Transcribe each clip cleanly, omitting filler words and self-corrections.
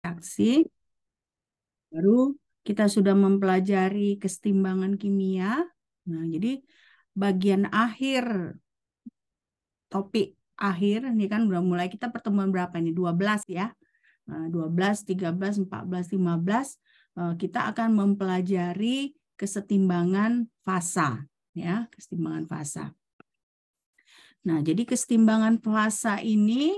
reaksi. Baru kita sudah mempelajari kesetimbangan kimia. Nah, jadi bagian akhir topik akhir ini kan udah mulai, kita pertemuan berapa ini? 12 ya. 12, 13, 14, 15 kita akan mempelajari kesetimbangan fasa ya, kesetimbangan fasa. Nah, jadi kesetimbangan fasa ini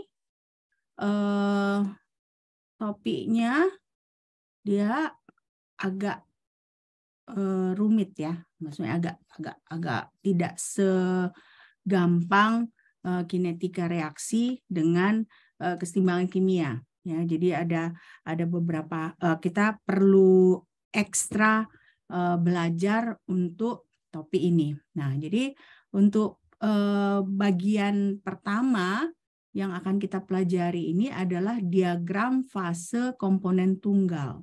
topiknya dia agak rumit ya, maksudnya agak tidak segampang kinetika reaksi dengan kesetimbangan kimia ya. Jadi ada beberapa kita perlu ekstra belajar untuk topik ini. Nah, jadi untuk bagian pertama yang akan kita pelajari ini adalah diagram fase komponen tunggal.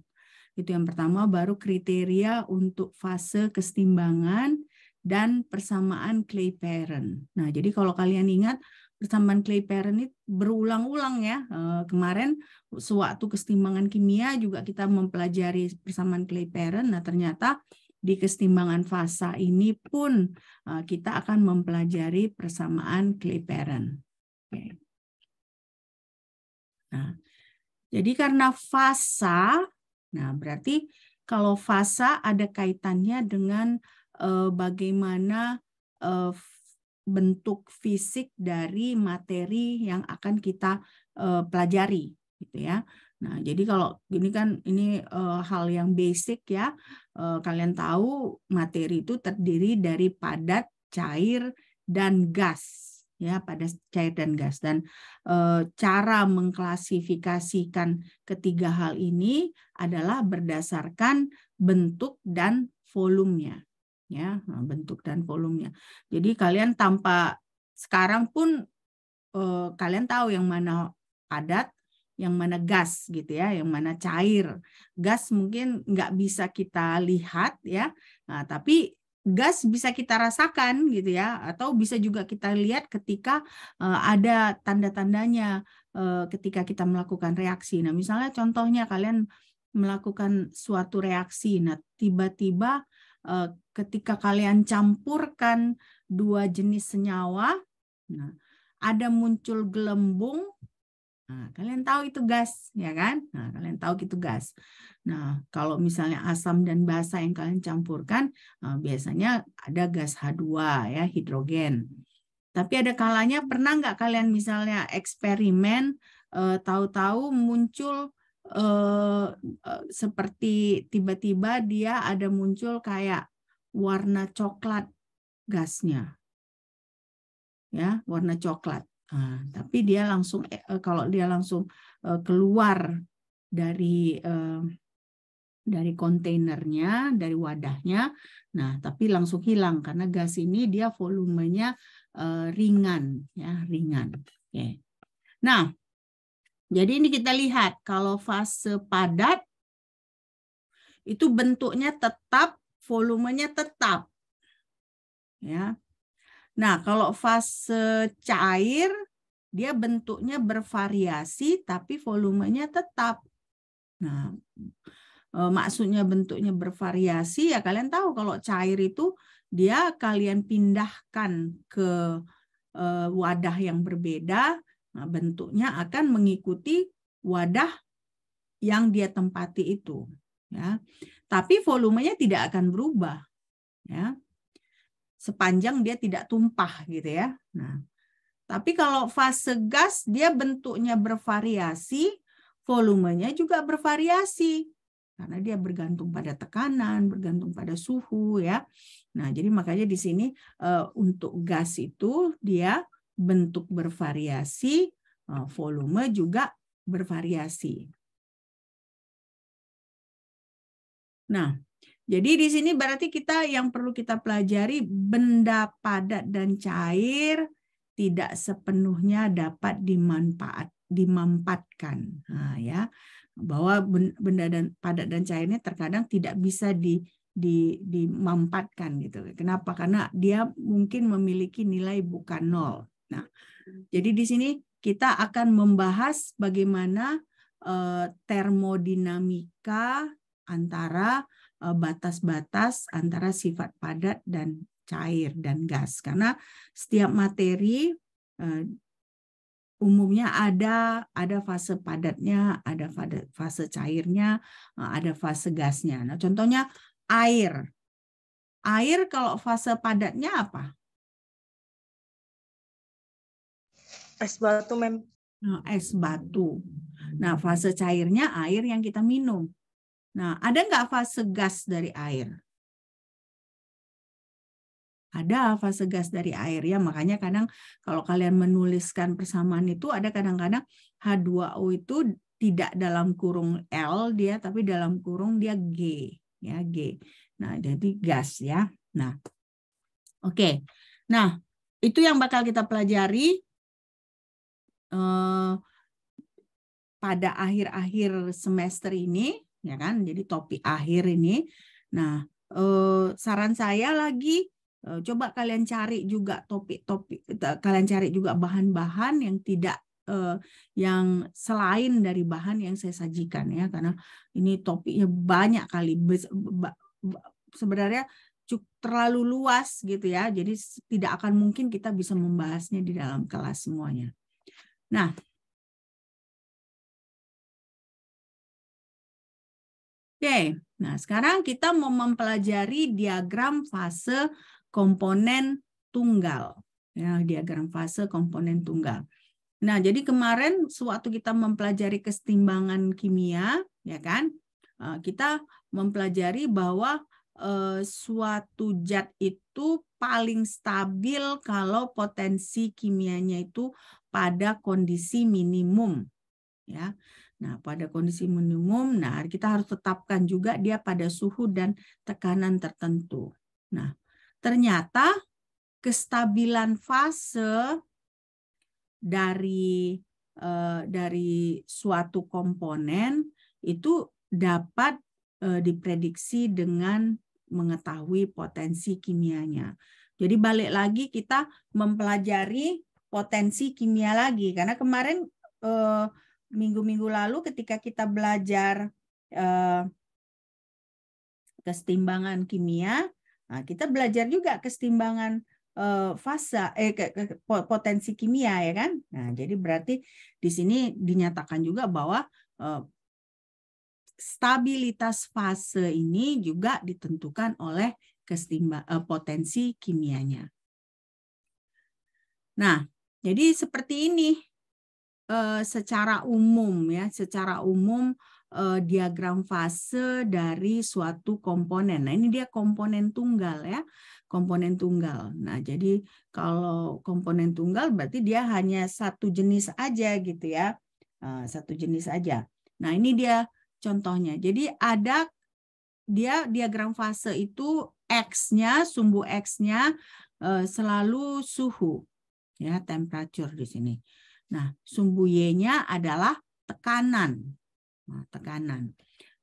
Itu yang pertama, baru kriteria untuk fase kesetimbangan dan persamaan Clapeyron. Nah, jadi kalau kalian ingat, persamaan Clapeyron ini berulang-ulang ya. Kemarin sewaktu kesetimbangan kimia juga kita mempelajari persamaan Clapeyron. Nah, ternyata di kesetimbangan fasa ini pun kita akan mempelajari persamaan Clapeyron. Oke. Nah, jadi karena fasa, nah berarti kalau fasa ada kaitannya dengan bagaimana bentuk fisik dari materi yang akan kita pelajari, gitu ya. Nah, jadi kalau ini kan ini hal yang basic ya. Kalian tahu materi itu terdiri dari padat, cair, dan gas. Ya, pada cair dan gas, dan cara mengklasifikasikan ketiga hal ini adalah berdasarkan bentuk dan volumenya ya, bentuk dan volumenya. Jadi kalian tanpa sekarang pun kalian tahu yang mana padat, yang mana gas gitu ya, yang mana cair. Gas mungkin nggak bisa kita lihat ya, nah, tapi gas bisa kita rasakan gitu ya, atau bisa juga kita lihat ketika ada tanda-tandanya ketika kita melakukan reaksi. Nah, misalnya contohnya kalian melakukan suatu reaksi, nah tiba-tiba ketika kalian campurkan dua jenis senyawa, nah, ada muncul gelembung. Nah, kalian tahu itu gas, ya kan? Nah, kalian tahu itu gas. Nah, kalau misalnya asam dan basa yang kalian campurkan, biasanya ada gas H2 ya, hidrogen. Tapi ada kalanya, pernah nggak kalian misalnya eksperimen, tahu-tahu muncul seperti tiba-tiba dia ada muncul kayak warna coklat gasnya, ya, warna coklat. Nah, tapi dia langsung kalau dia langsung keluar dari kontainernya, dari wadahnya, nah tapi langsung hilang karena gas ini dia volumenya ringan, ya, ringan. Oke. Nah, jadi ini kita lihat kalau fase padat itu bentuknya tetap, volumenya tetap, ya. Nah, kalau fase cair, dia bentuknya bervariasi, tapi volumenya tetap. Nah, maksudnya bentuknya bervariasi, ya kalian tahu kalau cair itu, dia kalian pindahkan ke wadah yang berbeda, nah, bentuknya akan mengikuti wadah yang dia tempati itu. Ya. Tapi volumenya tidak akan berubah. Ya. Sepanjang dia tidak tumpah gitu ya. Nah, tapi kalau fase gas dia bentuknya bervariasi, volumenya juga bervariasi karena dia bergantung pada tekanan, bergantung pada suhu ya. Nah, jadi makanya di sini untuk gas itu dia bentuk bervariasi, volume juga bervariasi. Nah, jadi di sini berarti kita yang perlu kita pelajari, benda padat dan cair tidak sepenuhnya dapat dimampatkan. Nah, ya, bahwa benda dan padat dan cair ini terkadang tidak bisa dimampatkan gitu. Kenapa? Karena dia mungkin memiliki nilai bukan nol. Nah, jadi di sini kita akan membahas bagaimana termodinamika antara batas-batas antara sifat padat dan cair dan gas. Karena setiap materi umumnya ada fase padatnya, ada fase cairnya, ada fase gasnya. Nah, contohnya air. Air kalau fase padatnya apa? Es batu, Mem. Es batu. Nah, fase cairnya air yang kita minum. Nah, ada nggak fase gas dari air? Ada fase gas dari air ya, makanya kadang kalau kalian menuliskan persamaan itu ada kadang-kadang H2O itu tidak dalam kurung L dia, tapi dalam kurung dia G ya, G. Nah, jadi gas ya. Nah, oke. Nah, itu yang bakal kita pelajari pada akhir-akhir semester ini, ya kan? Jadi topik akhir ini. Nah, saran saya lagi, coba kalian cari juga topik-topik, kalian cari juga bahan-bahan yang tidak, yang selain dari bahan yang saya sajikan ya, karena ini topiknya banyak kali, sebenarnya terlalu luas gitu ya, jadi tidak akan mungkin kita bisa membahasnya di dalam kelas semuanya. Nah, oke, nah sekarang kita mau mempelajari diagram fase komponen tunggal. Ya, diagram fase komponen tunggal. Nah, jadi kemarin sewaktu kita mempelajari kesetimbangan kimia, ya kan, kita mempelajari bahwa suatu zat itu paling stabil kalau potensi kimianya itu pada kondisi minimum. Ya. Nah, pada kondisi minimum, nah kita harus tetapkan juga dia pada suhu dan tekanan tertentu. Nah, ternyata kestabilan fase dari suatu komponen itu dapat diprediksi dengan mengetahui potensi kimianya. Jadi balik lagi kita mempelajari potensi kimia lagi, karena kemarin minggu-minggu lalu ketika kita belajar kesetimbangan kimia, nah kita belajar juga kesetimbangan fase potensi kimia ya kan. Nah, jadi berarti di sini dinyatakan juga bahwa stabilitas fase ini juga ditentukan oleh potensi kimianya. Nah, jadi seperti ini secara umum ya, secara umum diagram fase dari suatu komponen. Nah, ini dia komponen tunggal ya, komponen tunggal. Nah, jadi kalau komponen tunggal berarti dia hanya satu jenis aja gitu ya, satu jenis aja. Nah, ini dia contohnya. Jadi ada dia diagram fase itu X-nya, sumbu X-nya selalu suhu ya, temperature di sini. Nah, sumbu Y-nya adalah tekanan. Nah, tekanan.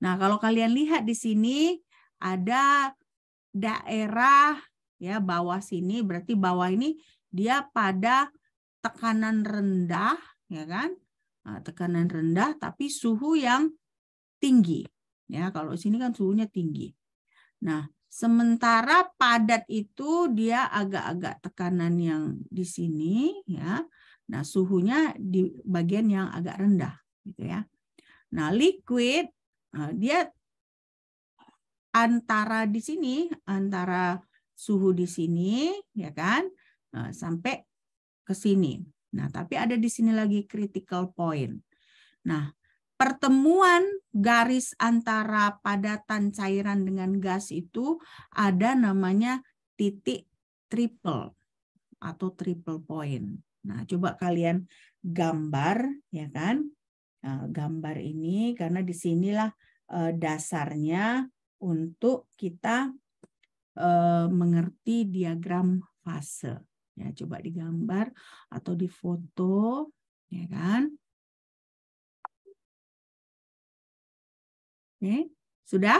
Nah, kalau kalian lihat di sini ada daerah ya bawah sini, berarti bawah ini dia pada tekanan rendah, ya kan? Nah, tekanan rendah tapi suhu yang tinggi. Ya, kalau sini kan suhunya tinggi. Nah, sementara padat itu dia agak-agak tekanan yang di sini ya. Nah, suhunya di bagian yang agak rendah gitu ya. Nah, liquid dia antara di sini, antara suhu di sini ya kan, sampai ke sini. Nah, tapi ada di sini lagi critical point. Nah, pertemuan garis antara padatan cairan dengan gas itu ada namanya titik triple atau triple point. Nah, coba kalian gambar, ya kan? Nah, gambar ini karena disinilah dasarnya untuk kita mengerti diagram fase. Ya, coba digambar atau difoto, ya kan? Oke, sudah?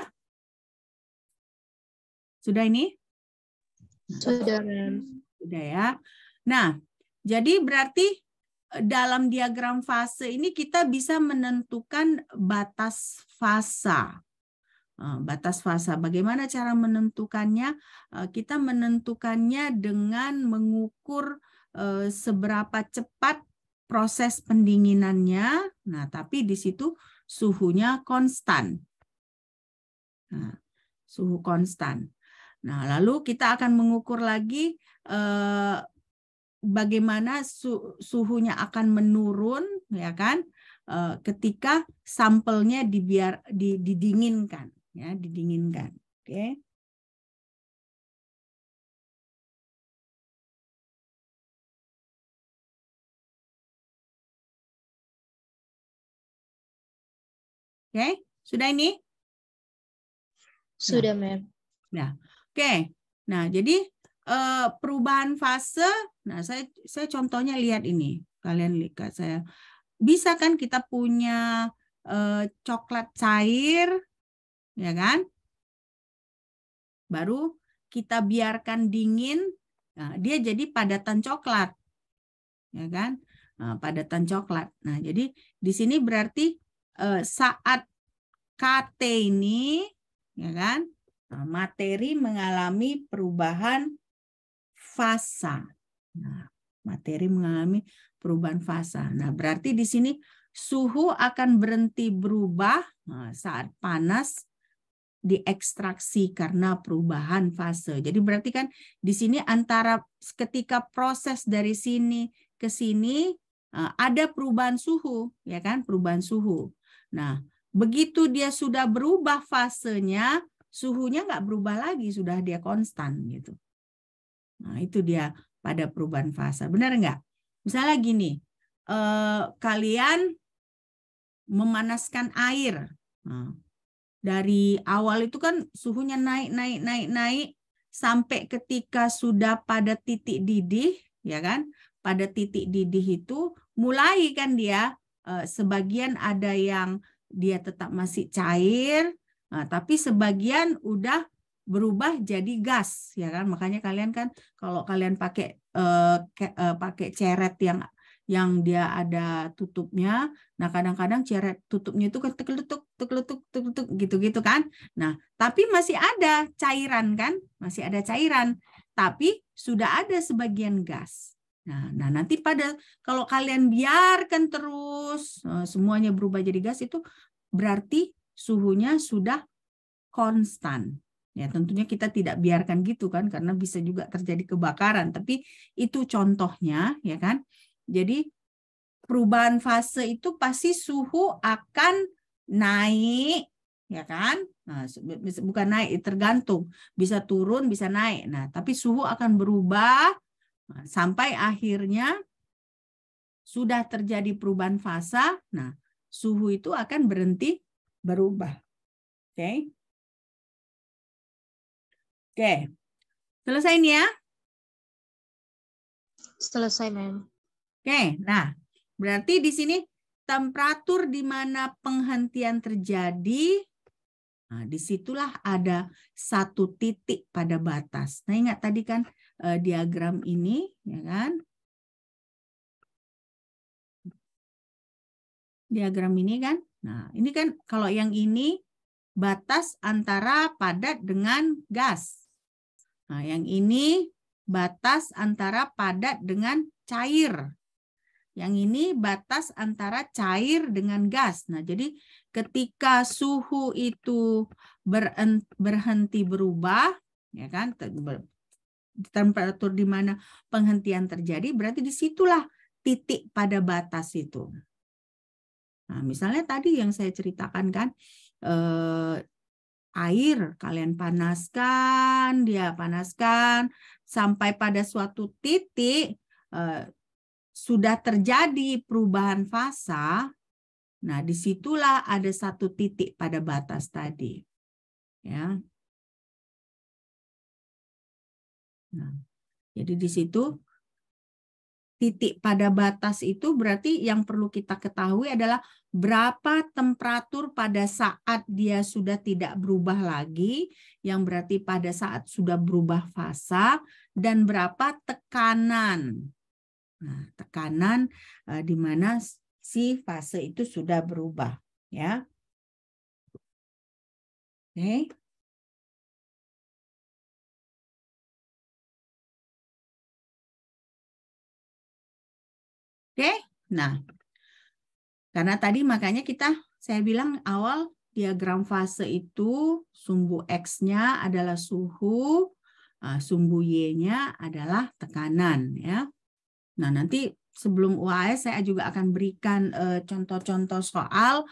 Sudah ini? Sudah, Mem. Sudah ya. Nah, jadi berarti dalam diagram fase ini kita bisa menentukan batas fasa. Batas fasa. Bagaimana cara menentukannya? Kita menentukannya dengan mengukur seberapa cepat proses pendinginannya. Nah, tapi di situ suhunya konstan. Nah, suhu konstan. Nah, lalu kita akan mengukur lagi bagaimana suhunya akan menurun, ya kan? Ketika sampelnya didinginkan, ya, didinginkan. Oke. Oke, sudah ini? Sudah, Mem. Nah, oke. Nah, jadi perubahan fase. Nah, saya contohnya lihat ini. Kalian lihat saya. Bisa kan kita punya coklat cair, ya kan? Baru kita biarkan dingin, nah, dia jadi padatan coklat, ya kan? Nah, padatan coklat. Nah, jadi di sini berarti saat KT ini, ya kan? Nah, materi mengalami perubahan fasa. Nah, materi mengalami perubahan fasa. Nah, berarti di sini suhu akan berhenti berubah saat panas diekstraksi karena perubahan fase. Jadi berarti kan di sini antara ketika proses dari sini ke sini ada perubahan suhu, ya kan? Perubahan suhu. Nah, begitu dia sudah berubah fasenya, suhunya nggak berubah lagi, sudah dia konstan gitu. Nah, itu dia pada perubahan fase. Benar nggak? Misalnya gini, kalian memanaskan air. Nah, dari awal itu kan suhunya naik sampai ketika sudah pada titik didih, ya kan? Pada titik didih itu mulai kan dia sebagian ada yang dia tetap masih cair, tapi sebagian udah berubah jadi gas, ya kan? Makanya kalian kan kalau kalian pakai pakai ceret yang dia ada tutupnya. Nah, kadang-kadang ceret tutupnya itu kan tekeletuk gitu-gitu kan. Nah, tapi masih ada cairan kan? Masih ada cairan, tapi sudah ada sebagian gas. Nah, nanti kalau kalian biarkan terus semuanya berubah jadi gas, itu berarti suhunya sudah konstan. Ya, tentunya kita tidak biarkan gitu kan, karena bisa juga terjadi kebakaran. Tapi itu contohnya, ya kan? Jadi perubahan fase itu pasti suhu akan naik, ya kan? Nah, bukan naik, tergantung. Bisa turun, bisa naik. Nah, tapi suhu akan berubah sampai akhirnya sudah terjadi perubahan fase. Nah, suhu itu akan berhenti berubah. Oke. Oke. Selesai nih ya? Selesai, Mem. Oke. Nah, berarti di sini temperatur di mana penghentian terjadi, nah, disitulah ada satu titik pada batas. Nah, ingat tadi kan diagram ini, ya kan? Diagram ini kan. Nah, ini kan kalau yang ini batas antara padat dengan gas. Nah, yang ini batas antara padat dengan cair. Yang ini batas antara cair dengan gas. Nah, jadi ketika suhu itu berhenti berubah, ya kan, temperatur di mana penghentian terjadi, berarti disitulah titik pada batas itu. Nah, misalnya tadi yang saya ceritakan kan, air kalian panaskan, dia panaskan sampai pada suatu titik sudah terjadi perubahan fasa. Nah, disitulah ada satu titik pada batas tadi, ya. Nah, jadi di situ titik pada batas itu berarti yang perlu kita ketahui adalah berapa temperatur pada saat dia sudah tidak berubah lagi, yang berarti pada saat sudah berubah fasa, dan berapa tekanan Nah, tekanan di mana si fase itu sudah berubah, ya. Oke. Oke. Nah, karena tadi makanya saya bilang awal diagram fase itu sumbu X-nya adalah suhu, sumbu Y-nya adalah tekanan, ya. Nah, nanti sebelum UAS saya juga akan berikan contoh-contoh soal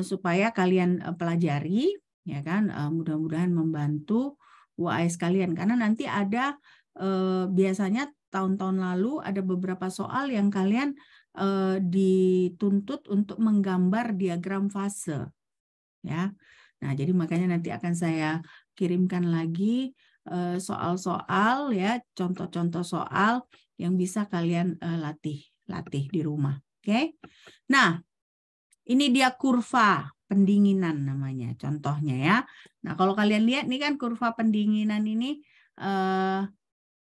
supaya kalian pelajari, ya kan? Mudah-mudahan membantu UAS kalian karena nanti ada biasanya tahun-tahun lalu ada beberapa soal yang kalian dituntut untuk menggambar diagram fase, ya. Nah, jadi makanya nanti akan saya kirimkan lagi soal-soal, ya, contoh-contoh soal yang bisa kalian latih di rumah. Oke. Nah, ini dia kurva pendinginan namanya, contohnya, ya. Nah, kalau kalian lihat nih kan kurva pendinginan ini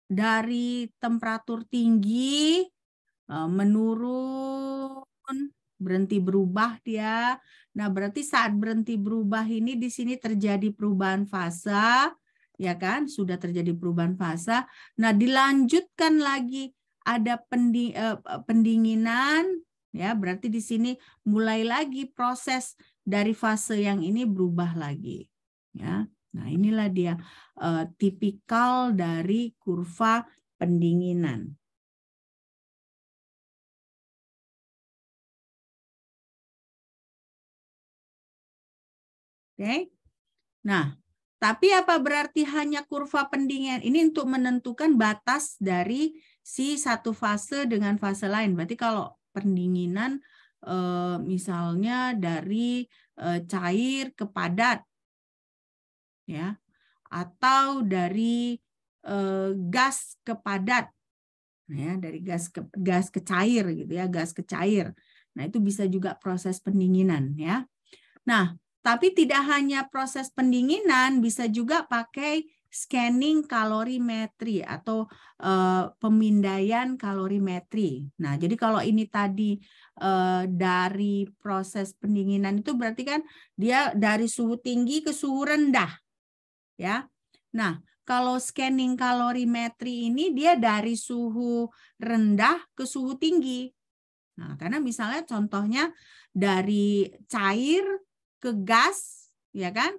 dari temperatur tinggi menurun, berhenti berubah dia. Nah, berarti saat berhenti berubah ini di sini terjadi perubahan fase, ya kan? Sudah terjadi perubahan fase. Nah, dilanjutkan lagi ada pendinginan, ya. Berarti di sini mulai lagi proses dari fase yang ini berubah lagi, ya. Nah, inilah dia tipikal dari kurva pendinginan. Oke. Nah, tapi apa berarti hanya kurva pendinginan? Ini untuk menentukan batas dari si satu fase dengan fase lain. Berarti kalau pendinginan misalnya dari cair ke padat, ya, atau dari gas ke padat, ya, dari gas ke cair gitu, ya, gas ke cair. Nah, itu bisa juga proses pendinginan, ya. Nah, tapi tidak hanya proses pendinginan, bisa juga pakai scanning kalorimetri atau pemindaian kalorimetri. Nah, jadi kalau ini tadi dari proses pendinginan itu berarti kan dia dari suhu tinggi ke suhu rendah, ya. Nah, kalau scanning kalorimetri ini dia dari suhu rendah ke suhu tinggi. Nah, karena misalnya contohnya dari cair ke gas, ya kan?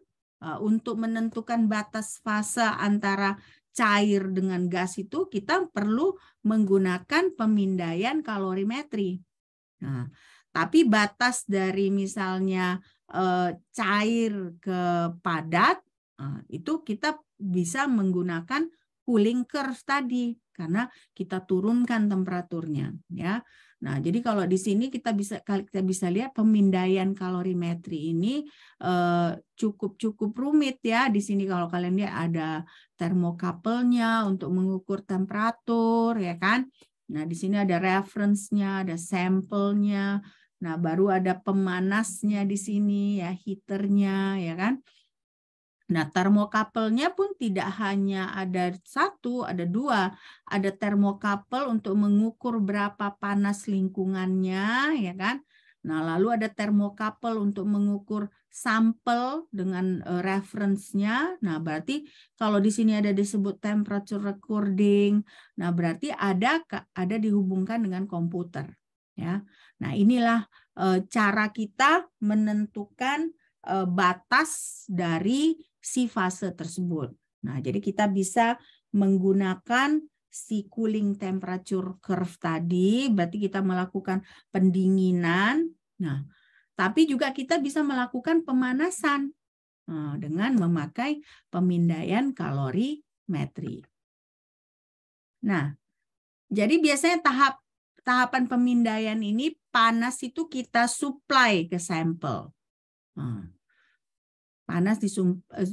Untuk menentukan batas fase antara cair dengan gas itu kita perlu menggunakan pemindaian kalorimetri. Nah, tapi batas dari misalnya cair ke padat itu kita bisa menggunakan cooling curve tadi karena kita turunkan temperaturnya, ya. Nah, jadi kalau di sini kita bisa lihat pemindaian kalorimetri ini cukup rumit, ya. Di sini kalau kalian lihat ada termokapelnya untuk mengukur temperatur, ya kan. Nah, di sini ada reference-nya, ada sampelnya. Nah, baru ada pemanasnya di sini, ya, heater-nya, ya kan. Nah, termokapelnya pun tidak hanya ada satu, ada dua. Ada termokapel untuk mengukur berapa panas lingkungannya, ya kan. Nah, lalu ada termokapel untuk mengukur sampel dengan reference-nya. Nah, berarti kalau di sini ada disebut temperature recording, nah berarti ada dihubungkan dengan komputer, ya. Nah, inilah cara kita menentukan batas dari si fase tersebut. Nah, jadi kita bisa menggunakan si cooling temperature curve tadi, berarti kita melakukan pendinginan. Nah, tapi juga kita bisa melakukan pemanasan dengan memakai pemindaian kalorimetri. Nah, jadi biasanya tahapan pemindaian ini panas itu kita supply ke sampel. Panas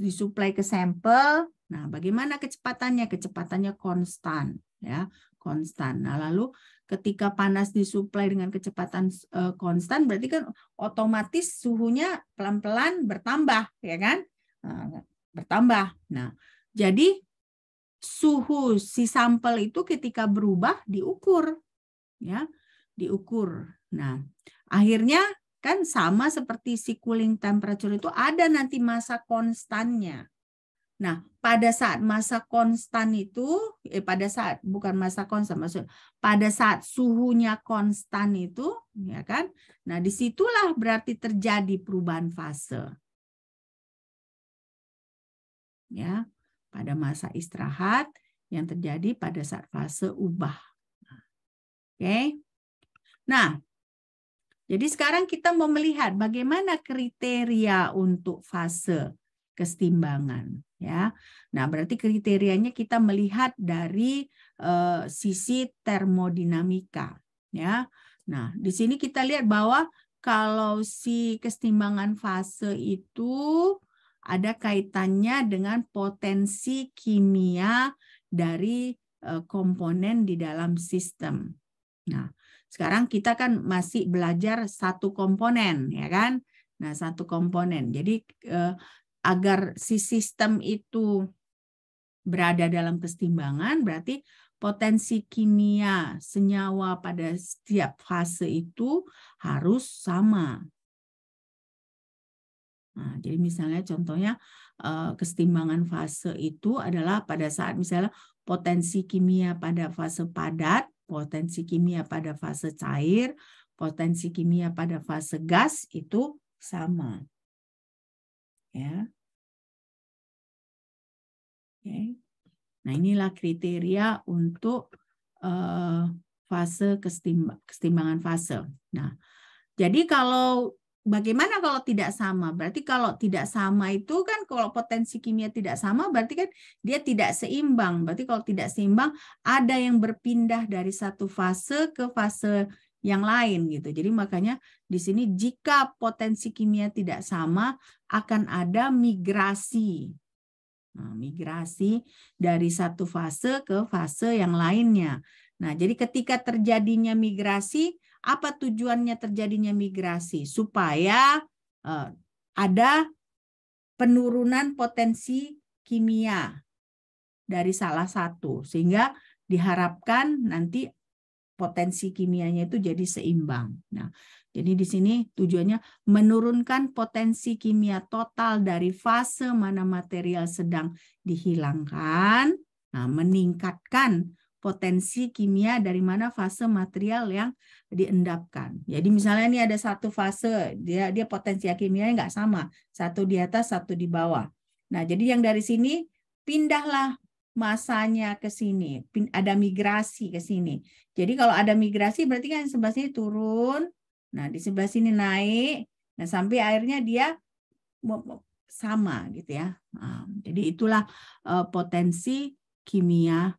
disuplai ke sampel. Nah, bagaimana kecepatannya? Kecepatannya konstan, ya, konstan. Nah, lalu ketika panas disuplai dengan kecepatan konstan, berarti kan otomatis suhunya pelan-pelan bertambah, ya kan? Bertambah. Nah, jadi suhu si sampel itu ketika berubah diukur. ya, diukur. Nah, akhirnya kan sama seperti si cooling temperature itu ada nanti masa konstannya. Nah, pada saat masa konstan itu, pada saat bukan masa konstan, maksud pada saat suhunya konstan itu, ya kan? Nah, disitulah berarti terjadi perubahan fase. Ya, pada masa istirahat yang terjadi pada saat fase ubah. Oke. Nah, jadi sekarang kita mau melihat bagaimana kriteria untuk fase kesetimbangan, ya. Nah, berarti kriterianya kita melihat dari sisi termodinamika, ya. Nah, di sini kita lihat bahwa kalau si kesetimbangan fase itu ada kaitannya dengan potensi kimia dari komponen di dalam sistem. Nah, sekarang kita kan masih belajar satu komponen, ya kan? Nah, satu komponen. Jadi agar si sistem itu berada dalam kesetimbangan, berarti potensi kimia senyawa pada setiap fase itu harus sama. Nah, jadi misalnya contohnya kesetimbangan fase itu adalah pada saat misalnya potensi kimia pada fase padat, potensi kimia pada fase cair, potensi kimia pada fase gas itu sama. Ya. Oke. Nah, inilah kriteria untuk fase kesetimbangan fase. Nah, jadi kalau bagaimana kalau tidak sama? Berarti kalau tidak sama itu kan kalau potensi kimia tidak sama berarti kan dia tidak seimbang. Berarti kalau tidak seimbang ada yang berpindah dari satu fase ke fase yang lain gitu. Jadi makanya di sini jika potensi kimia tidak sama akan ada migrasi. Nah, migrasi dari satu fase ke fase yang lainnya. Nah, jadi ketika terjadinya migrasi, apa tujuannya terjadinya migrasi? Supaya ada penurunan potensi kimia dari salah satu, sehingga diharapkan nanti potensi kimianya itu jadi seimbang. Nah, jadi di sini tujuannya menurunkan potensi kimia total dari fase mana material sedang dihilangkan, nah, meningkatkan potensi kimia dari mana fase material yang diendapkan. Jadi misalnya ini ada satu fase, dia potensi kimianya nggak sama, satu di atas, satu di bawah. Nah, jadi yang dari sini pindahlah masanya ke sini, ada migrasi ke sini. Jadi kalau ada migrasi berarti kan sebelah sini turun, nah di sebelah sini naik, nah sampai akhirnya dia sama gitu ya. Nah, jadi itulah potensi kimia,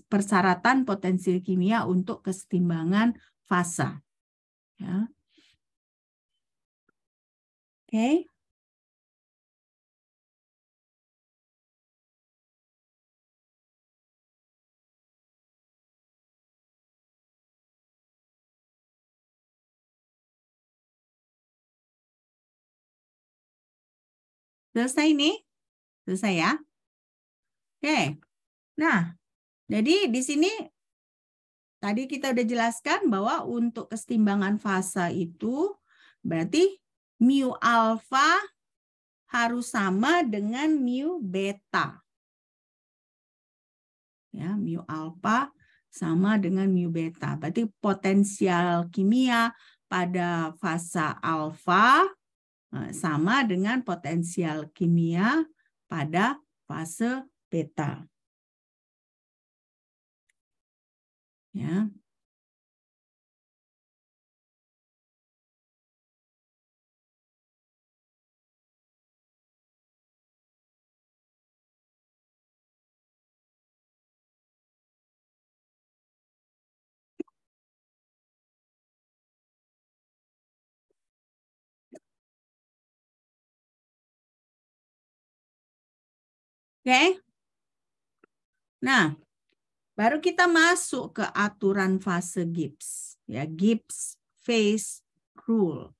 persyaratan potensi kimia untuk kesetimbangan fase. Ya. Oke. Selesai nih? Selesai ya? Oke. Nah, jadi di sini tadi kita udah jelaskan bahwa untuk kesetimbangan fase itu berarti mu alfa harus sama dengan mu beta. Ya, mu alfa sama dengan mu beta. Berarti potensial kimia pada fase alfa sama dengan potensial kimia pada fase beta. Ya. Oke. Nah, baru kita masuk ke aturan fase Gibbs, ya, Gibbs phase rule.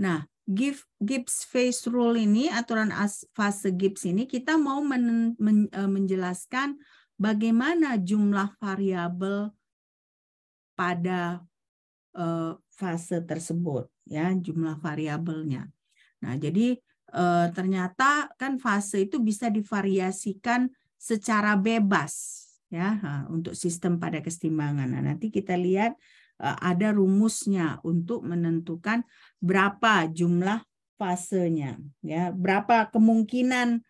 Nah, Gibbs phase rule ini, aturan fase Gibbs ini, kita mau menjelaskan bagaimana jumlah variabel pada fase tersebut, ya, jumlah variabelnya. Nah, jadi ternyata kan fase itu bisa divariasikan secara bebas, ya, untuk sistem pada kesetimbangan. Nah, nanti kita lihat ada rumusnya untuk menentukan berapa jumlah fasenya, ya, berapa kemungkinan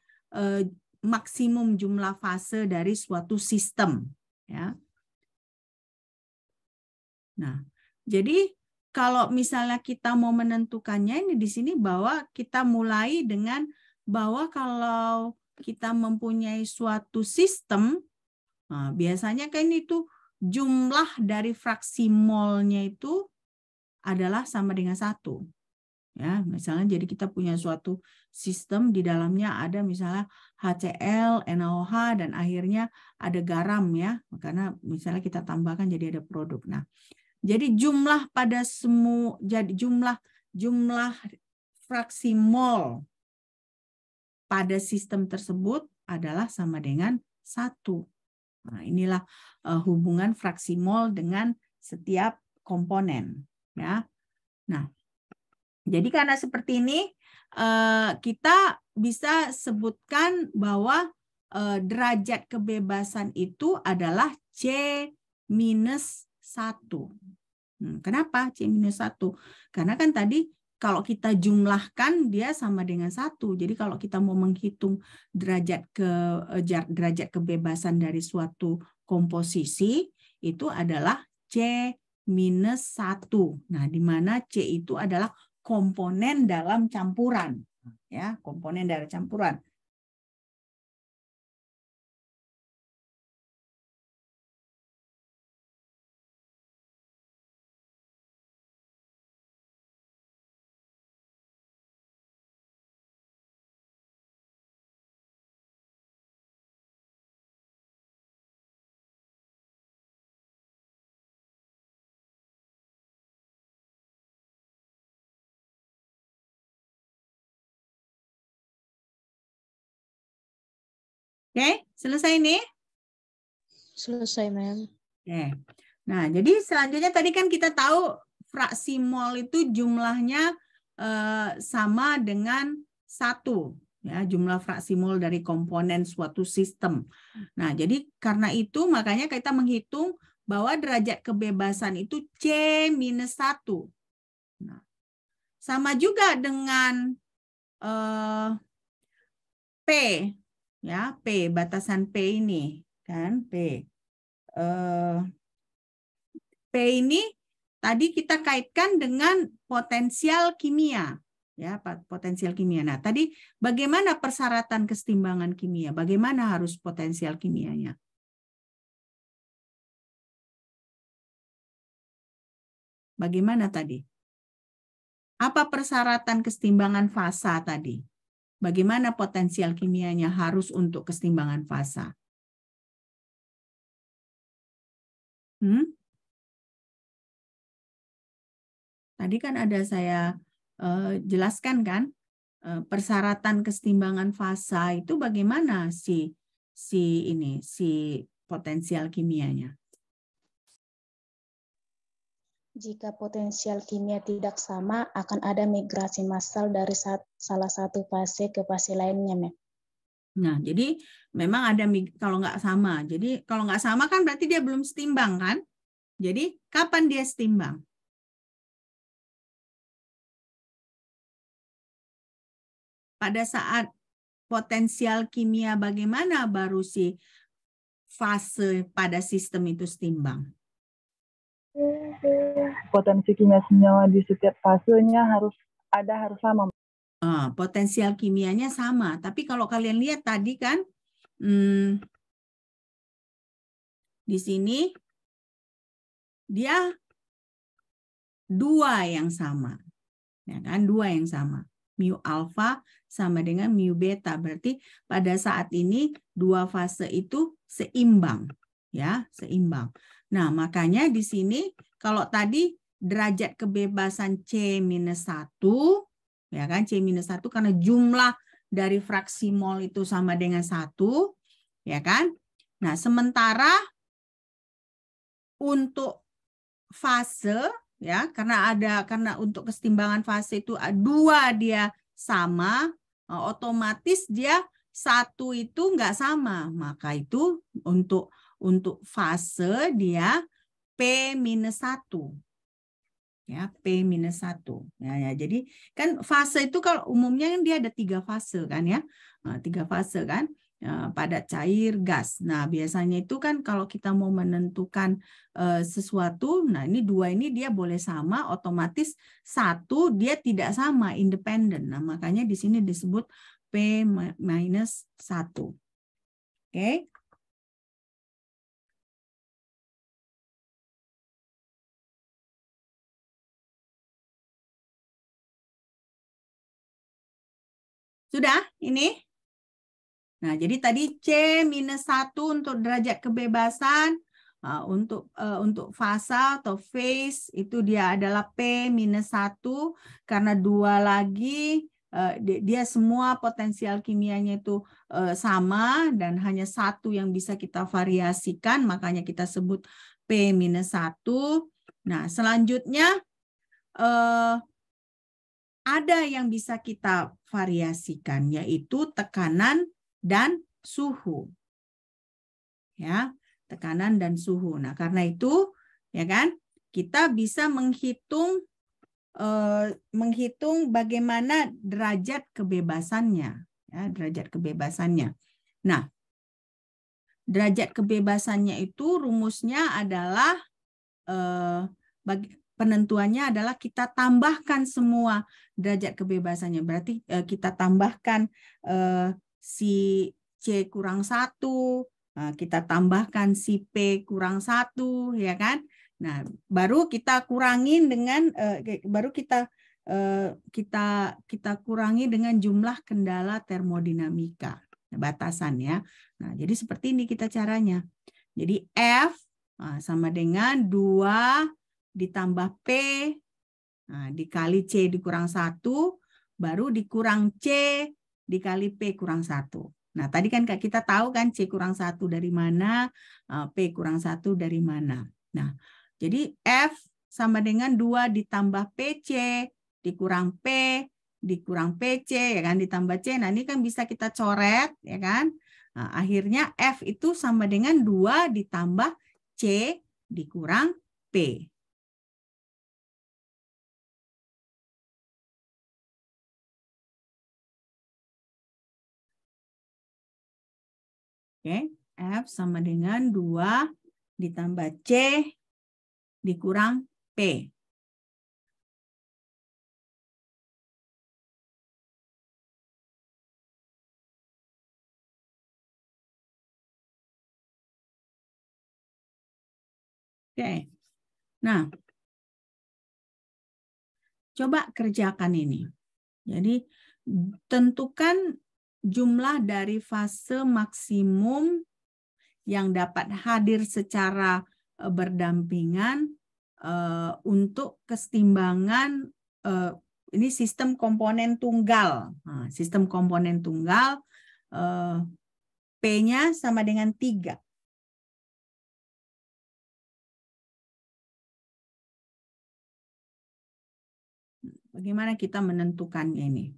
maksimum jumlah fase dari suatu sistem, ya. Nah, jadi kalau misalnya kita mau menentukannya ini di sini bahwa kita mulai dengan bahwa kalau kita mempunyai suatu sistem, nah, biasanya kan itu jumlah dari fraksi molnya itu adalah sama dengan 1. Ya, misalnya jadi kita punya suatu sistem di dalamnya ada misalnya HCl, NaOH dan akhirnya ada garam, ya. Karena misalnya kita tambahkan jadi ada produk. Nah, jadi jumlah pada semua, jadi jumlah fraksi mol pada sistem tersebut adalah sama dengan 1. Nah, inilah hubungan fraksi mol dengan setiap komponen, ya. Nah, jadi karena seperti ini kita bisa sebutkan bahwa derajat kebebasan itu adalah C-1. Kenapa C-1? Karena kan tadi kalau kita jumlahkan dia sama dengan 1. Jadi kalau kita mau menghitung derajat kebebasan dari suatu komposisi itu adalah C-1. Nah, di mana C itu adalah komponen dalam campuran, ya, komponen dari campuran. Oke, selesai nih? Selesai, Mem. Oke. Nah, jadi selanjutnya tadi kan kita tahu fraksi mol itu jumlahnya sama dengan 1. Ya, jumlah fraksi mol dari komponen suatu sistem. Nah, jadi karena itu makanya kita menghitung bahwa derajat kebebasan itu C-1. Nah, sama juga dengan P, ya, P, batasan P ini, kan, P. P ini tadi kita kaitkan dengan potensial kimia, ya, potensial kimia. Nah, tadi bagaimana persyaratan kesetimbangan kimia? Bagaimana harus potensial kimianya? Bagaimana tadi? Apa persyaratan kesetimbangan fasa tadi? Bagaimana potensial kimianya harus untuk kesetimbangan fasa? Tadi kan ada saya jelaskan kan, persyaratan kesetimbangan fasa itu bagaimana si potensial kimianya? Jika potensial kimia tidak sama, akan ada migrasi massal dari salah satu fase ke fase lainnya, Mem. Nah, jadi memang ada kalau nggak sama. Jadi kalau nggak sama kan berarti dia belum setimbang kan? Jadi kapan dia setimbang? Pada saat potensial kimia bagaimana baru si fase pada sistem itu setimbang? Potensi kimia senyawa di setiap fasenya harus sama. Potensial kimianya sama, tapi kalau kalian lihat tadi kan di sini dia 2 yang sama, ya kan, 2 yang sama. Mu alfa sama dengan mu beta, berarti pada saat ini 2 fase itu seimbang, ya, seimbang. Nah, makanya di sini kalau tadi derajat kebebasan C-1, ya kan, C-1 karena jumlah dari fraksi mol itu sama dengan 1, ya kan. Nah, sementara untuk fase ya, karena untuk kesetimbangan fase itu dua dia sama, otomatis dia satu itu nggak sama, maka itu untuk fase dia P-1 ya, P-1 ya, jadi kan fase itu kalau umumnya kan dia ada 3 fase kan ya, 3 fase kan, padat, cair, gas. Nah biasanya itu kan kalau kita mau menentukan sesuatu, nah ini dua ini dia boleh sama, otomatis satu dia tidak sama, independen. Nah makanya di sini disebut P-1. Oke. Sudah ini? Nah, jadi tadi C-1 untuk derajat kebebasan, untuk fase atau phase itu dia adalah P-1 karena dua lagi dia semua potensial kimianya itu sama dan hanya satu yang bisa kita variasikan, makanya kita sebut P-1. Nah, selanjutnya ada yang bisa kita variasikan, yaitu tekanan dan suhu. Ya, tekanan dan suhu. Nah, karena itu ya kan, kita bisa menghitung bagaimana derajat kebebasannya, ya, derajat kebebasannya. Nah, derajat kebebasannya itu rumusnya adalah penentuannya adalah kita tambahkan semua derajat kebebasannya. Berarti kita tambahkan si C kurang 1, kita tambahkan si P kurang 1, ya kan? Nah, baru kita kurangin dengan baru kita kurangi dengan jumlah kendala termodinamika, batasan ya. Nah, jadi seperti ini kita caranya. Jadi F sama dengan 2 ditambah P dikali C dikurang 1, baru dikurang C dikali P kurang 1. Nah, tadi kan kita tahu kan C kurang 1 dari mana, P kurang 1 dari mana. Nah, jadi F sama dengan 2 ditambah PC dikurang P dikurang PC, ya kan, ditambah C. Nah, ini kan bisa kita coret, ya kan. Nah, akhirnya F itu sama dengan 2 ditambah C dikurang P. Oke, F sama dengan 2 ditambah C dikurang P. Oke, nah, coba kerjakan ini. Jadi, tentukan jumlah dari fase maksimum yang dapat hadir secara berdampingan untuk kesetimbangan ini sistem komponen tunggal. Nah, sistem komponen tunggal P-nya sama dengan 3. Bagaimana kita menentukannya ini?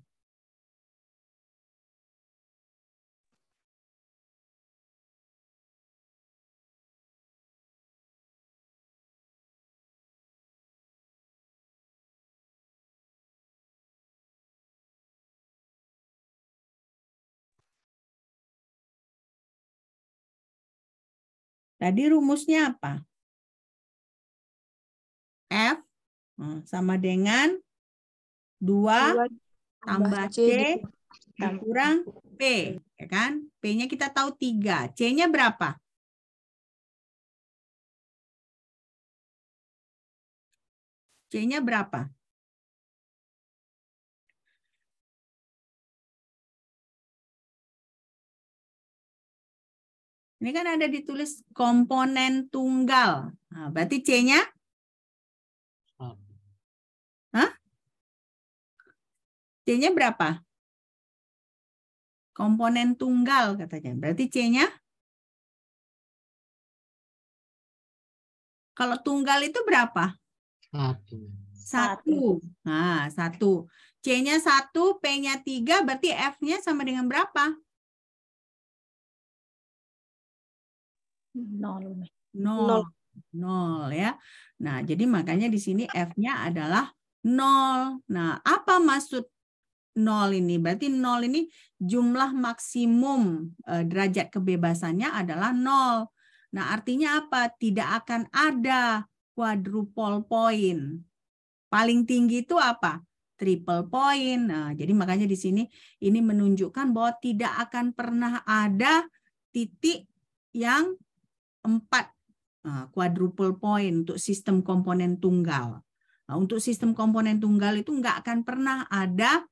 Tadi rumusnya apa? F sama dengan 2 tambah C dikurang P, ya kan? P-nya kita tahu 3. C-nya berapa? C-nya berapa? Ini kan ada ditulis komponen tunggal. Nah, berarti C-nya? Hah? C-nya berapa? Komponen tunggal katanya. Berarti C-nya? Kalau tunggal itu berapa? 1. 1. Nah, 1. C-nya 1, P-nya 3, berarti F-nya sama dengan berapa? 0. 0. 0 ya. Nah, jadi makanya di sini F-nya adalah 0. Nah, apa maksud 0 ini? Berarti 0 ini jumlah maksimum derajat kebebasannya adalah 0. Nah, artinya apa? Tidak akan ada quadruple point. Paling tinggi itu apa? Triple point. Nah, jadi makanya di sini ini menunjukkan bahwa tidak akan pernah ada titik yang 4 quadruple point untuk sistem komponen tunggal. Nah, untuk sistem komponen tunggal itu nggak akan pernah ada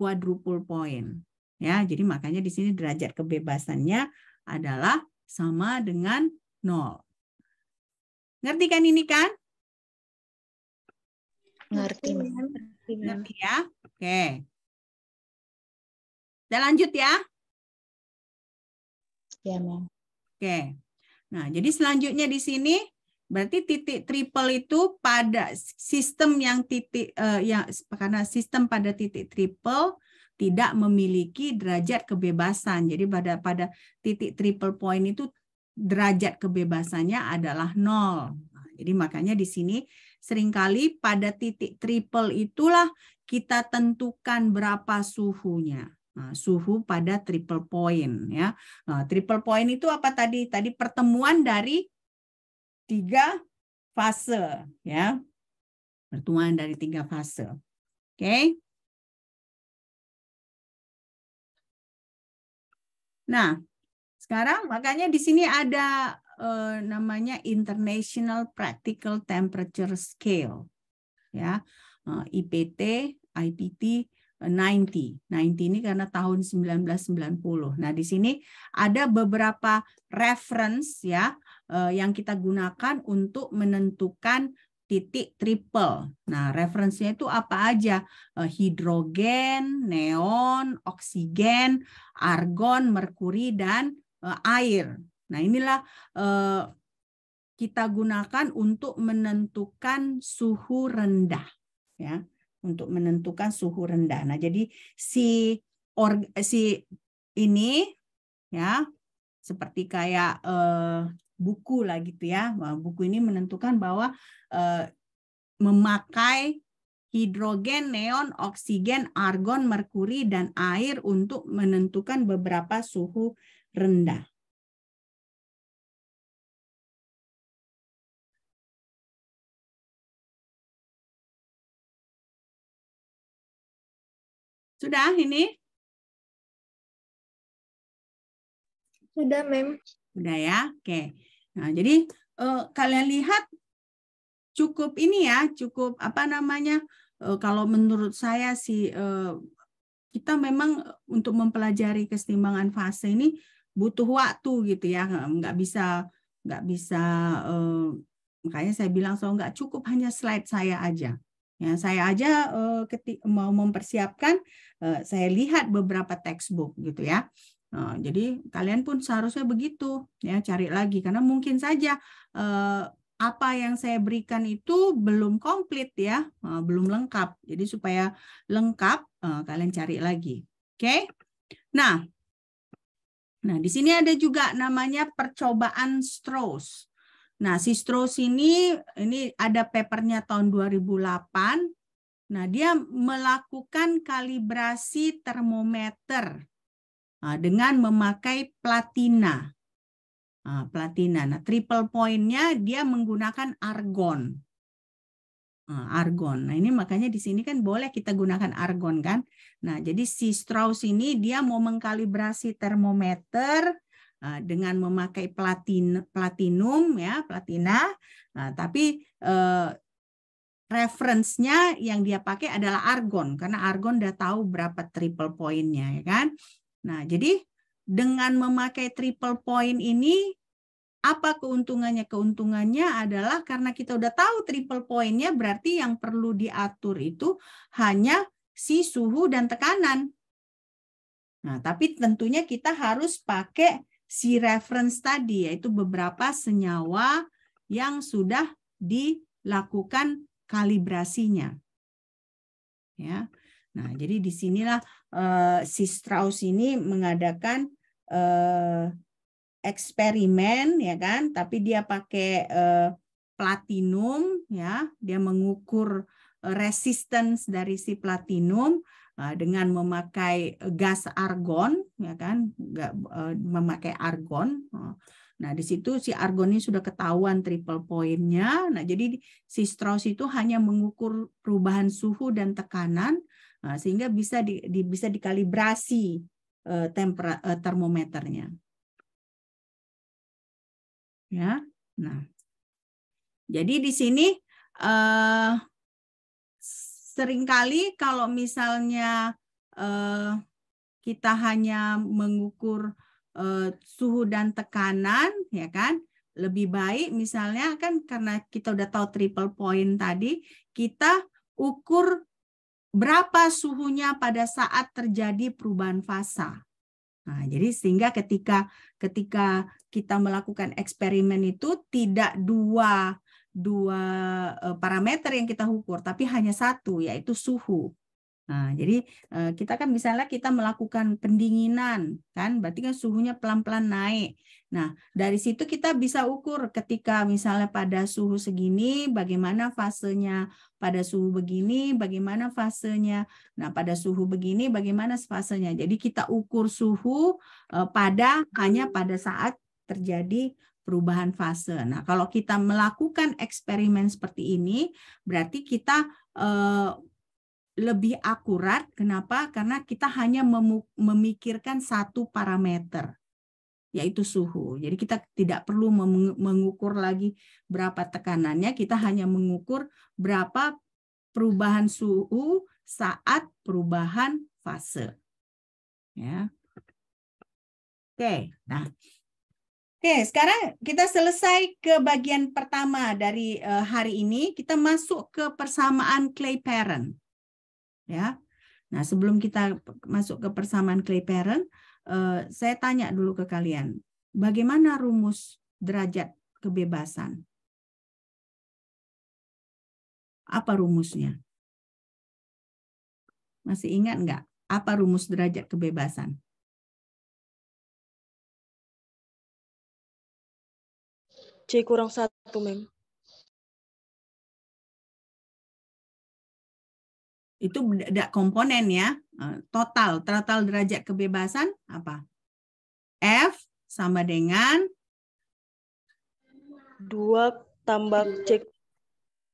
quadruple point. Ya, jadi makanya di sini derajat kebebasannya adalah sama dengan 0. Ngerti kan ini kan? Ngerti, Ngerti ya? Oke. Kita lanjut ya. Ya, Ma'am. Oke. Nah, jadi selanjutnya di sini berarti titik triple itu pada sistem yang karena sistem pada titik triple tidak memiliki derajat kebebasan. Jadi pada titik triple point itu derajat kebebasannya adalah 0. Nah, jadi makanya di sini seringkali pada titik triple itulah kita tentukan berapa suhunya. Nah, suhu pada triple point ya. Nah, triple point itu apa tadi? Tadi pertemuan dari 3 fase ya. Pertemuan dari 3 fase. Oke. Nah, sekarang makanya di sini ada namanya International Practical Temperature Scale ya. IPT, IPT 90 ini karena tahun 1990. Nah, di sini ada beberapa reference ya yang kita gunakan untuk menentukan titik triple. Nah, referensinya itu apa aja? Hidrogen, neon, oksigen, argon, merkuri, dan air. Nah, inilah kita gunakan untuk menentukan suhu rendah ya. Untuk menentukan suhu rendah. Nah, jadi si ini ya seperti kayak buku lah gitu ya. Nah, buku ini menentukan bahwa memakai hidrogen, neon, oksigen, argon, merkuri, dan air untuk menentukan beberapa suhu rendah. Sudah ini? Sudah, Mem. Sudah ya? Oke. Nah, jadi kalian lihat cukup ini ya, cukup apa namanya? Kalau menurut saya sih kita memang untuk mempelajari keseimbangan fase ini butuh waktu gitu ya. Nggak bisa makanya saya bilang nggak cukup hanya slide saya aja. Ya, saya aja mau mempersiapkan, saya lihat beberapa textbook gitu ya. Jadi kalian pun seharusnya begitu ya, cari lagi karena mungkin saja apa yang saya berikan itu belum komplit ya, belum lengkap. Jadi supaya lengkap kalian cari lagi. Oke? Nah, di sini ada juga namanya percobaan Strauss. Nah, si Strauss ini ada papernya tahun 2008. Nah, dia melakukan kalibrasi termometer dengan memakai platina. Nah, triple point-nya dia menggunakan argon. Argon. Nah, ini makanya di sini kan boleh kita gunakan argon kan. Nah, jadi si Strauss ini dia mau mengkalibrasi termometer dengan memakai platinum ya, platina. Nah, tapi reference-nya yang dia pakai adalah argon karena argon udah tahu berapa triple point-nya ya kan. Nah, jadi dengan memakai triple point ini apa keuntungannya? Keuntungannya adalah karena kita udah tahu triple point-nya, berarti yang perlu diatur itu hanya si suhu dan tekanan. Nah, tapi tentunya kita harus pakai si reference tadi, yaitu beberapa senyawa yang sudah dilakukan kalibrasinya. Ya. Nah, jadi disinilah si Strauss ini mengadakan eksperimen, ya kan, tapi dia pakai platinum, ya, dia mengukur resistance dari si platinum dengan memakai gas argon, ya kan, memakai argon. Nah, di situ si argon ini sudah ketahuan triple point-nya. Nah, jadi si Strauss itu hanya mengukur perubahan suhu dan tekanan, sehingga bisa dikalibrasi termometernya. Ya, nah, jadi di sini seringkali kalau misalnya kita hanya mengukur suhu dan tekanan, ya kan, lebih baik misalnya kan karena kita udah tahu triple point tadi, kita ukur berapa suhunya pada saat terjadi perubahan fasa. Nah, jadi sehingga ketika kita melakukan eksperimen itu tidak dua parameter yang kita ukur, tapi hanya satu, yaitu suhu. Nah, jadi kita kan misalnya kita melakukan pendinginan, kan, berarti kan suhunya pelan-pelan naik. Nah, dari situ kita bisa ukur ketika misalnya pada suhu segini, bagaimana fasenya, pada suhu begini, bagaimana fasenya. Nah, pada suhu begini, bagaimana fasenya. Jadi kita ukur suhu hanya pada saat terjadi perubahan fase. Nah, kalau kita melakukan eksperimen seperti ini, berarti kita lebih akurat. Kenapa? Karena kita hanya memikirkan satu parameter, yaitu suhu. Jadi kita tidak perlu mengukur lagi berapa tekanannya, kita hanya mengukur berapa perubahan suhu saat perubahan fase. Ya. Oke, nah. Oke, sekarang kita selesai ke bagian pertama dari hari ini. Kita masuk ke persamaan Clapeyron. Ya, nah sebelum kita masuk ke persamaan Clapeyron, saya tanya dulu ke kalian, bagaimana rumus derajat kebebasan? Apa rumusnya? Masih ingat nggak? Apa rumus derajat kebebasan? C kurang 1, Mem. Itu komponen ya. Total derajat kebebasan apa? F sama dengan 2 tambah C.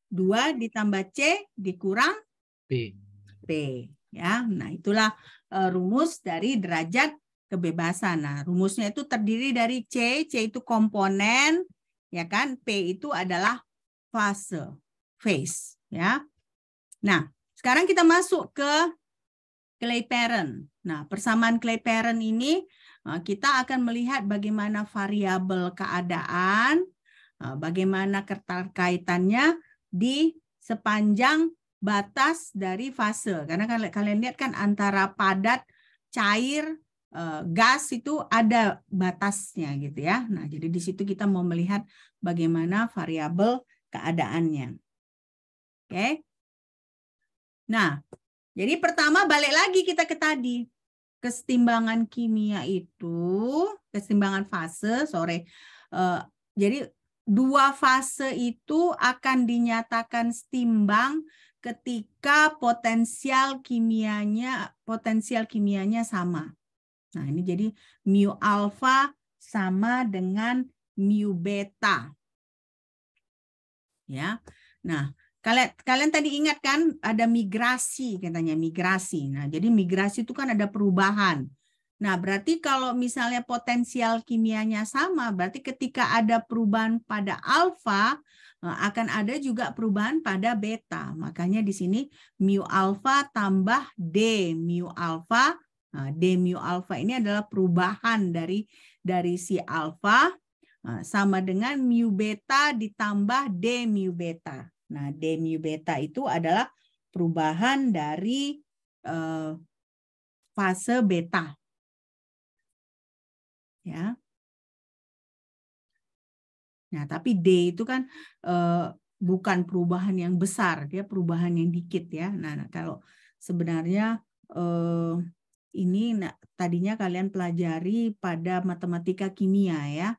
2 ditambah C dikurang P. P. Ya, nah itulah rumus dari derajat kebebasan. Nah, rumusnya itu terdiri dari C itu komponen, ya kan? P itu adalah phase, ya. Nah, sekarang kita masuk ke Clapeyron. Nah, persamaan Clapeyron ini kita akan melihat bagaimana variabel keadaan, bagaimana keterkaitannya di sepanjang batas dari fase. Karena kalian lihat kan antara padat, cair, gas itu ada batasnya gitu ya. Nah, jadi di situ kita mau melihat bagaimana variabel keadaannya. Oke. Nah, jadi pertama balik lagi kita ke tadi. Kesetimbangan kimia itu, kesetimbangan fase, jadi 2 fase itu akan dinyatakan setimbang ketika potensial kimianya sama. Nah, ini jadi mu alfa sama dengan mu beta. Ya. Nah, kalian tadi ingat kan ada migrasi katanya, migrasi. Nah, jadi migrasi itu kan ada perubahan. Nah, berarti kalau misalnya potensial kimianya sama, berarti ketika ada perubahan pada alfa, akan ada juga perubahan pada beta. Makanya di sini mu alfa tambah D mu alfa. Nah, D mu alfa ini adalah perubahan dari si alfa sama dengan mu beta ditambah D mu beta. Nah, D mu beta itu adalah perubahan dari fase beta. Ya. Nah, tapi D itu kan bukan perubahan yang besar, dia perubahan yang dikit ya. Nah, kalau sebenarnya ini tadinya kalian pelajari pada matematika kimia ya.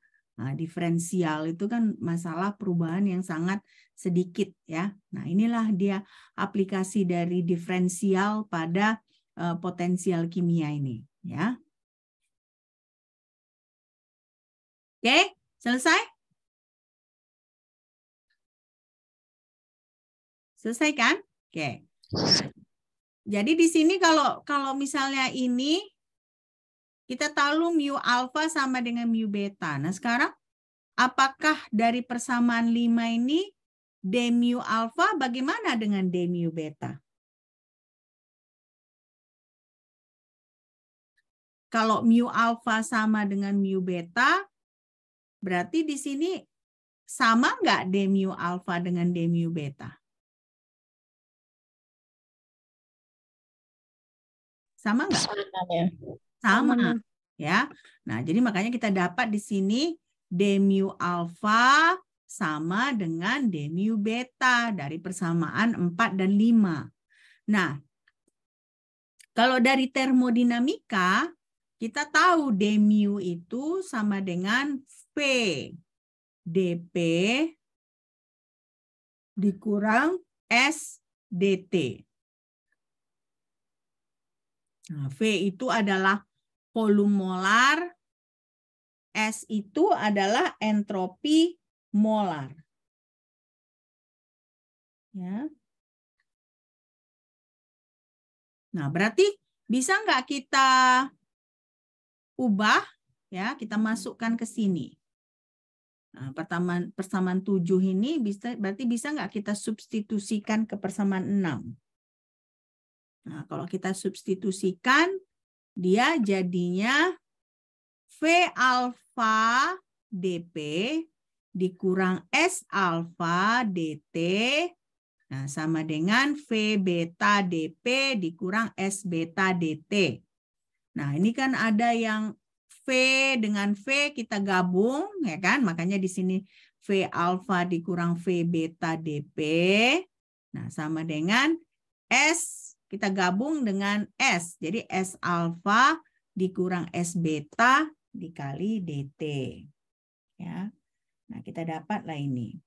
Nah, diferensial itu kan masalah perubahan yang sangat sedikit ya. Nah, inilah dia aplikasi dari diferensial pada potensial kimia ini ya. Oke, selesai? Selesai kan? Oke. Nah, jadi di sini kalau misalnya ini kita tahu mu alfa sama dengan mu beta. Nah, sekarang apakah dari persamaan 5 ini D mu alfa bagaimana dengan D mu beta? Kalau mu alfa sama dengan mu beta, berarti di sini sama nggak D mu alfa dengan D mu beta? Sama nggak? Sama. Ya. Nah, jadi makanya kita dapat di sini D mu alfa sama dengan D mu beta dari persamaan 4 dan 5. Nah, kalau dari termodinamika, kita tahu D mu itu sama dengan V dP dikurang S dt. Nah, V itu adalah volume molar, S itu adalah entropi molar. Ya. Nah, berarti bisa nggak kita ubah, ya, kita masukkan ke sini. Nah, persamaan 7 ini berarti bisa nggak kita substitusikan ke persamaan 6? Nah, kalau kita substitusikan, dia jadinya V alfa dP dikurang S alfa dt, nah, sama dengan V beta dP dikurang S beta dt. Nah, ini kan ada yang V dengan V kita gabung, ya kan? Makanya di sini V alfa dikurang V beta dP. Nah, sama dengan S kita gabung dengan S. Jadi S alfa dikurang S beta dikali dt. Ya. Nah, kita dapatlah ini.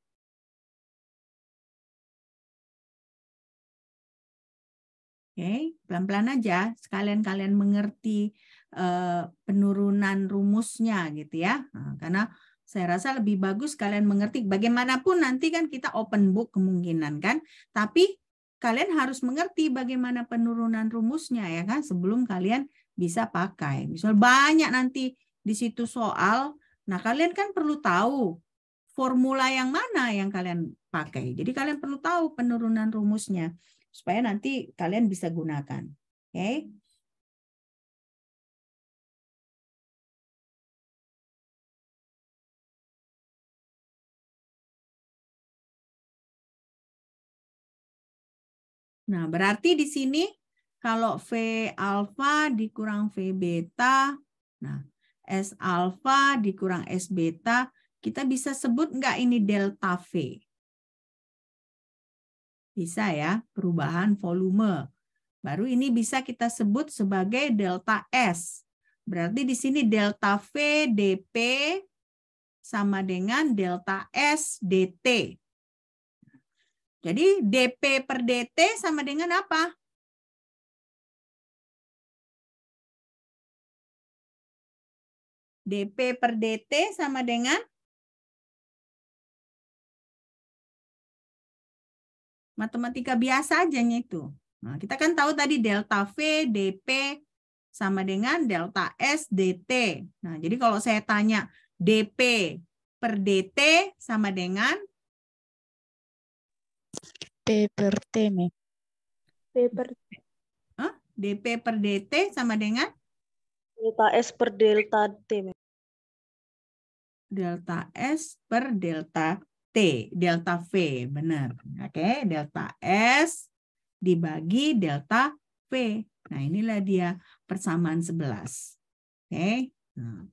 Oke, pelan-pelan aja sekalian kalian mengerti penurunan rumusnya gitu ya. Nah, karena saya rasa lebih bagus kalian mengerti. Bagaimanapun nanti kan kita open book kemungkinan kan, tapi kalian harus mengerti bagaimana penurunan rumusnya ya kan sebelum kalian bisa pakai. Misal banyak nanti di situ soal, nah kalian kan perlu tahu formula yang mana yang kalian pakai. Jadi kalian perlu tahu penurunan rumusnya supaya nanti kalian bisa gunakan. Oke? Nah, berarti di sini kalau V alfa dikurang V beta, nah S alfa dikurang S beta, kita bisa sebut nggak ini delta V? Bisa ya, perubahan volume. Baru ini bisa kita sebut sebagai delta S. Berarti di sini delta V dP sama dengan delta S dt. Jadi dP per dt sama dengan apa? dP per dt sama dengan matematika biasa aja itu. Nah, kita kan tahu tadi delta V dP sama dengan delta S dt. Nah, jadi kalau saya tanya dP per dt sama dengan P per T, P per dP per dt sama dengan Delta S per delta T. delta S per delta T, delta V, benar. Oke, delta S dibagi delta V. Nah, inilah dia persamaan 11. Oke. Nah.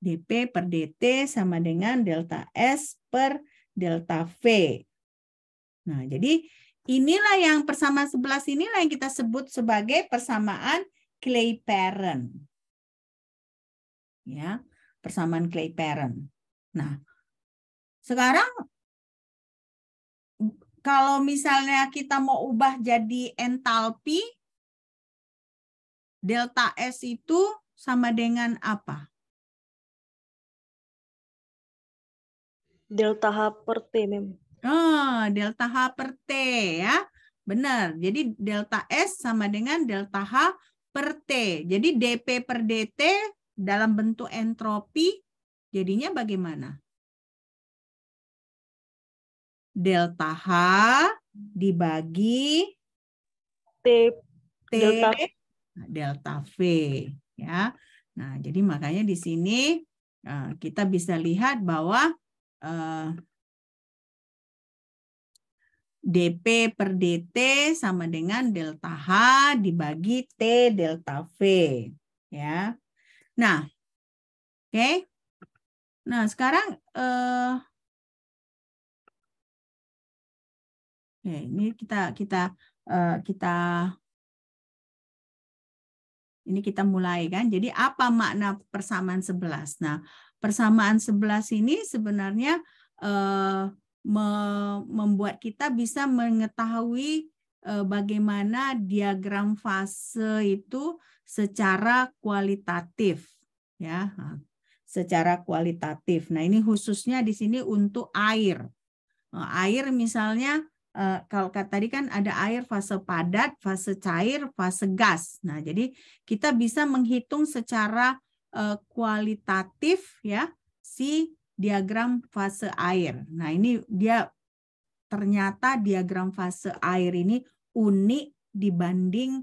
dP per dt sama dengan delta S per delta V. Nah, jadi inilah yang persamaan 11 inilah yang kita sebut sebagai persamaan Clapeyron. Ya, persamaan Clapeyron. Nah, sekarang kalau misalnya kita mau ubah jadi entalpi, delta S itu sama dengan apa? Delta H per T, Mem. Oh, delta H per T ya. Benar. Jadi delta S sama dengan delta H per T. Jadi dP per dt dalam bentuk entropi jadinya bagaimana? Delta H dibagi T delta V ya. Nah, jadi makanya di sini kita bisa lihat bahwa dP per dt sama dengan delta H dibagi T delta V. Ya. Nah, oke. Nah, sekarang ini kita mulai kan. Jadi apa makna persamaan 11? Nah, persamaan 11 ini sebenarnya membuat kita bisa mengetahui bagaimana diagram fase itu secara kualitatif, ya, secara kualitatif. Nah, ini khususnya di sini untuk air. Air misalnya, kalau tadi kan ada air fase padat, fase cair, fase gas. Nah, jadi kita bisa menghitung secara kualitatif ya si diagram fase air. Nah, ini dia ternyata diagram fase air ini unik dibanding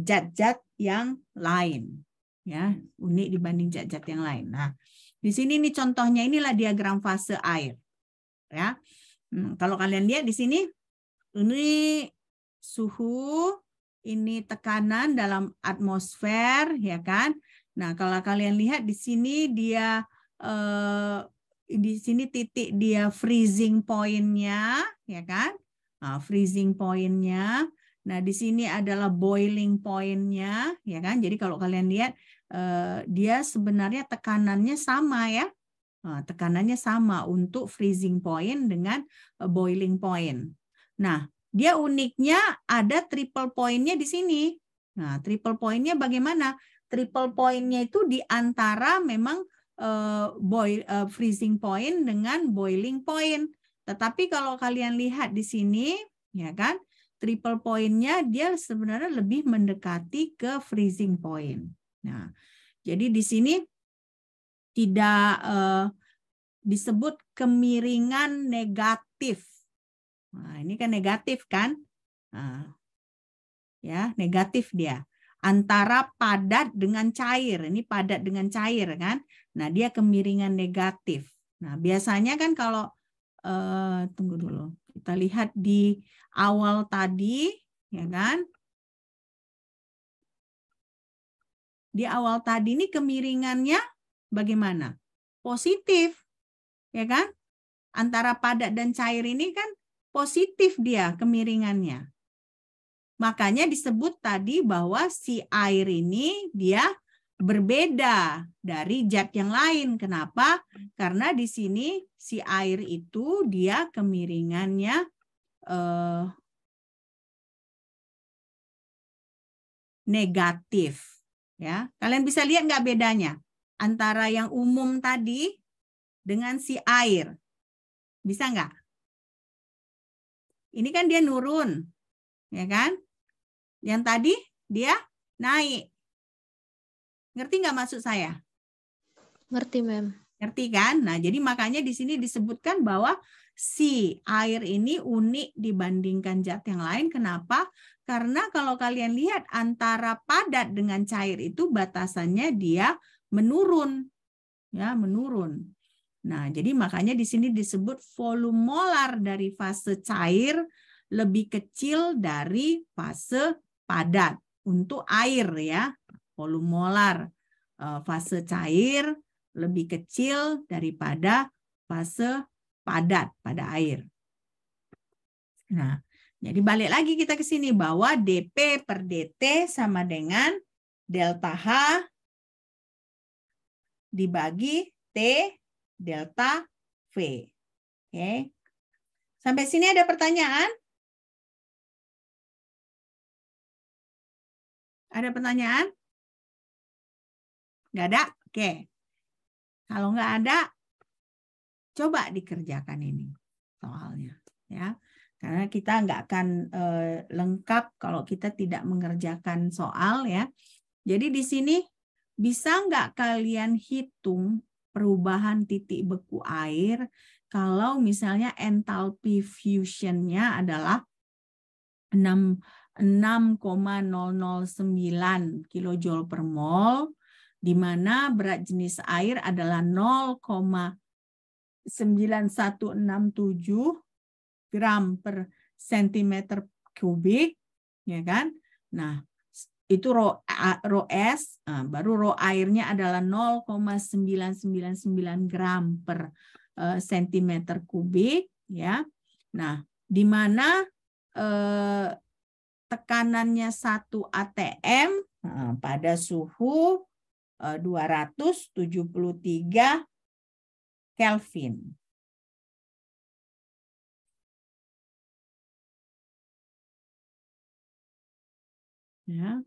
zat-zat yang lain. Ya, unik dibanding zat-zat yang lain. Nah, di sini nih contohnya inilah diagram fase air. Ya. Kalau kalian lihat di sini, ini suhu, ini tekanan dalam atmosfer, ya kan? Nah, kalau kalian lihat di sini dia di sini titik dia freezing point-nya, ya kan? Nah, freezing point-nya. Nah, di sini adalah boiling point-nya, ya kan? Jadi kalau kalian lihat dia sebenarnya tekanannya sama ya. Nah, tekanannya sama untuk freezing point dengan boiling point. Nah, dia uniknya ada triple point-nya di sini. Nah, triple point-nya bagaimana? Triple point-nya itu di antara memang freezing point dengan boiling point. Tetapi kalau kalian lihat di sini, ya kan, triple point-nya dia sebenarnya lebih mendekati ke freezing point. Nah, jadi di sini tidak disebut kemiringan negatif. Nah, ini kan negatif kan? Nah, ya, negatif dia. Antara padat dengan cair. Ini padat dengan cair kan? Nah, dia kemiringan negatif. Nah, biasanya kan kalau tunggu dulu. Kita lihat di awal tadi, ya kan? Di awal tadi ini kemiringannya bagaimana? Positif. Ya kan? Antara padat dan cair ini kan positif dia kemiringannya. Makanya disebut tadi bahwa si air ini dia berbeda dari zat yang lain. Kenapa? Karena di sini si air itu dia kemiringannya negatif. Ya, kalian bisa lihat nggak bedanya antara yang umum tadi dengan si air? Bisa nggak? Ini kan dia nurun, ya kan? Yang tadi dia naik. Ngerti nggak maksud saya? Ngerti, Mem. Ngerti kan? Nah, jadi makanya di sini disebutkan bahwa si air ini unik dibandingkan zat yang lain. Kenapa? Karena kalau kalian lihat antara padat dengan cair itu batasannya dia menurun. Ya, menurun. Nah, jadi makanya di sini disebut volume molar dari fase cair lebih kecil dari fase padat untuk air ya. Volume molar fase cair lebih kecil daripada fase padat pada air. Nah, jadi balik lagi kita ke sini bahwa dP per dt sama dengan delta H dibagi T delta V. Oke. Sampai sini ada pertanyaan? Ada pertanyaan? Nggak ada? Oke. Kalau nggak ada, coba dikerjakan ini soalnya. Ya. Karena kita nggak akan lengkap kalau kita tidak mengerjakan soal ya. Jadi di sini bisa nggak kalian hitung perubahan titik beku air kalau misalnya enthalpy fusion-nya adalah 6,009 kilojoule per mol, di mana berat jenis air adalah 0,9167 gram per sentimeter kubik, ya kan? Nah, itu rho S, baru rho airnya adalah 0,999 gram per sentimeter kubik, ya. Nah, di mana tekanannya 1 atm pada suhu 273 Kelvin. Ya.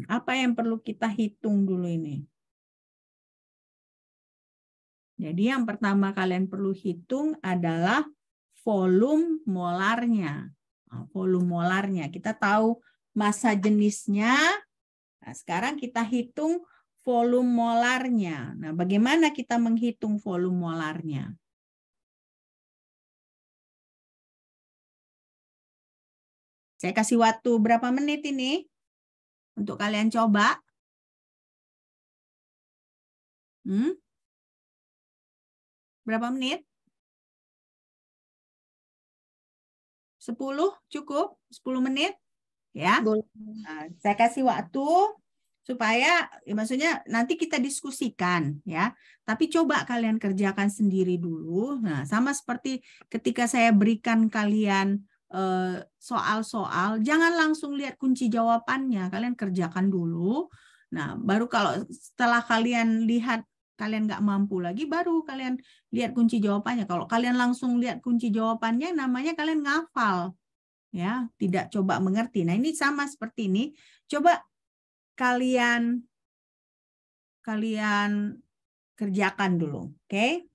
Apa yang perlu kita hitung dulu ini? Jadi yang pertama kalian perlu hitung adalah volume molarnya. Nah, volume molarnya. Kita tahu massa jenisnya. Nah, sekarang kita hitung volume molarnya. Nah, bagaimana kita menghitung volume molarnya? Saya kasih waktu berapa menit ini untuk kalian coba? Berapa menit? 10 cukup? 10 menit? Ya. Nah, saya kasih waktu supaya maksudnya nanti kita diskusikan ya. Tapi coba kalian kerjakan sendiri dulu. Nah, sama seperti ketika saya berikan kalian soal-soal, jangan langsung lihat kunci jawabannya, kalian kerjakan dulu. Nah, baru kalau setelah kalian lihat kalian nggak mampu lagi, baru kalian lihat kunci jawabannya. Kalau kalian langsung lihat kunci jawabannya, namanya kalian ngafal, ya, tidak coba mengerti. Nah, ini sama seperti ini. Coba kalian kerjakan dulu, oke?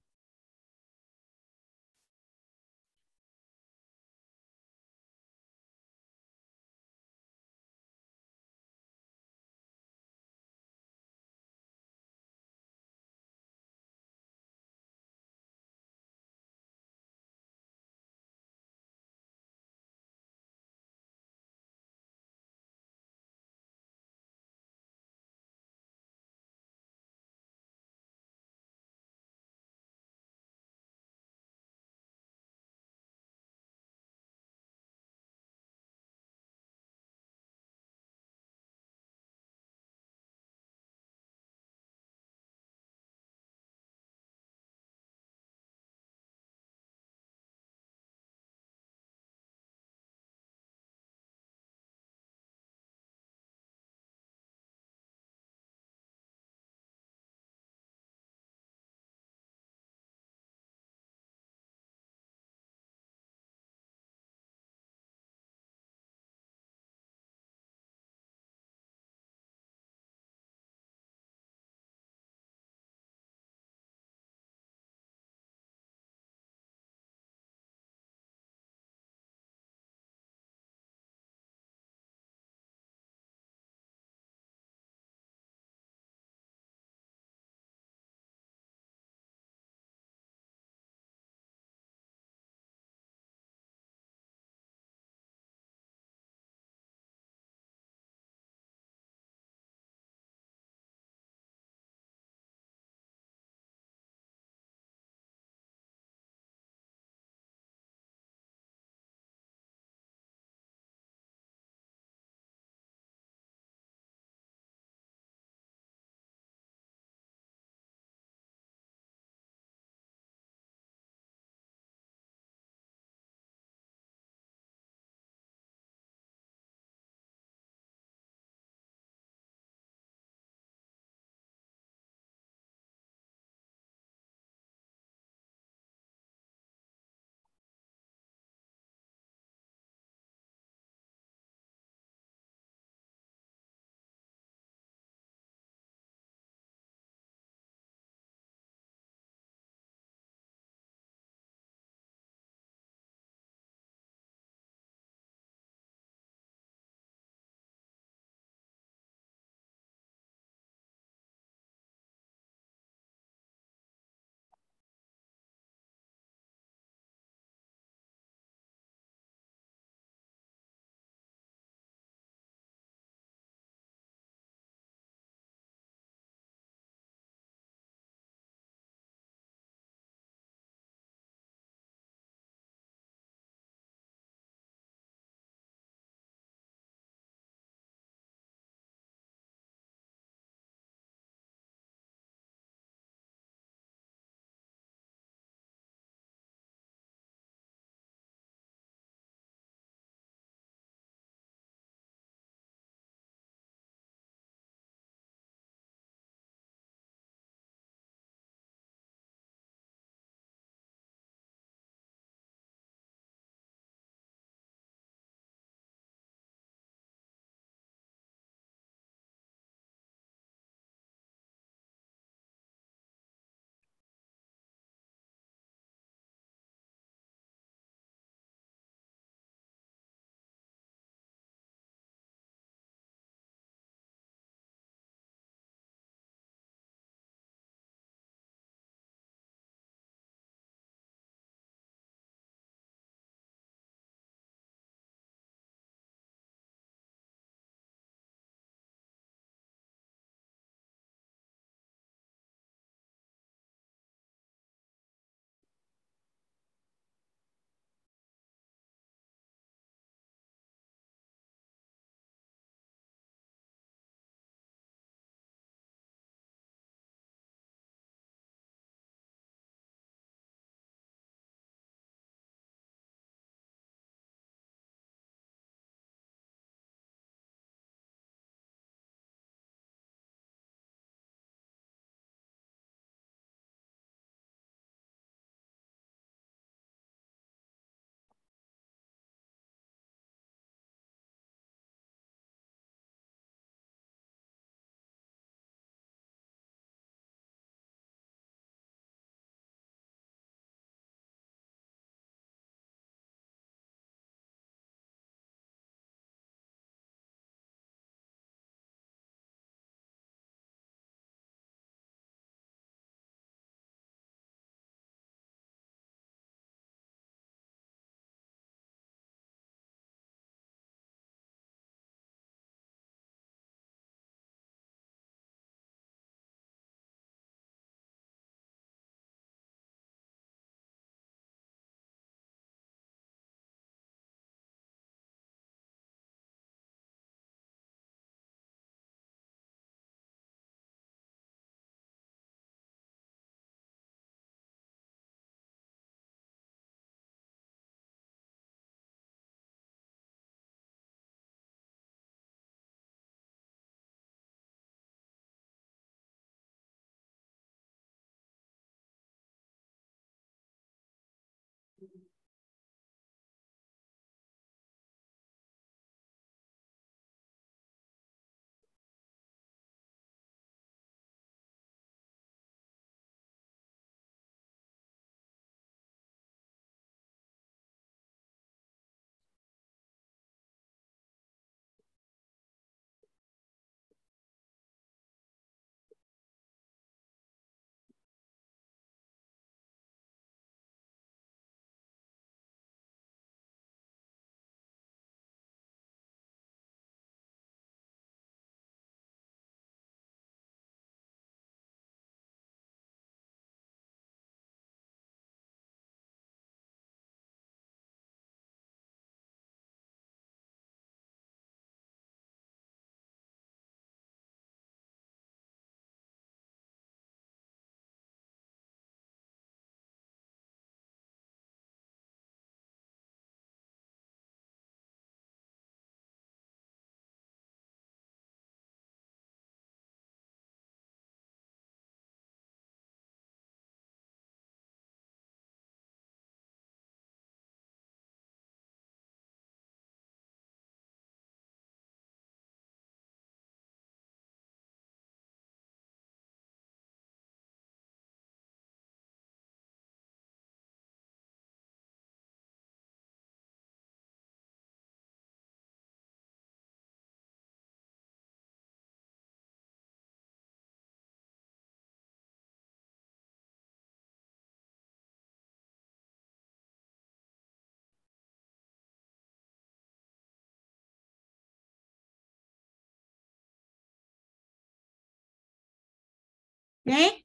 Oke,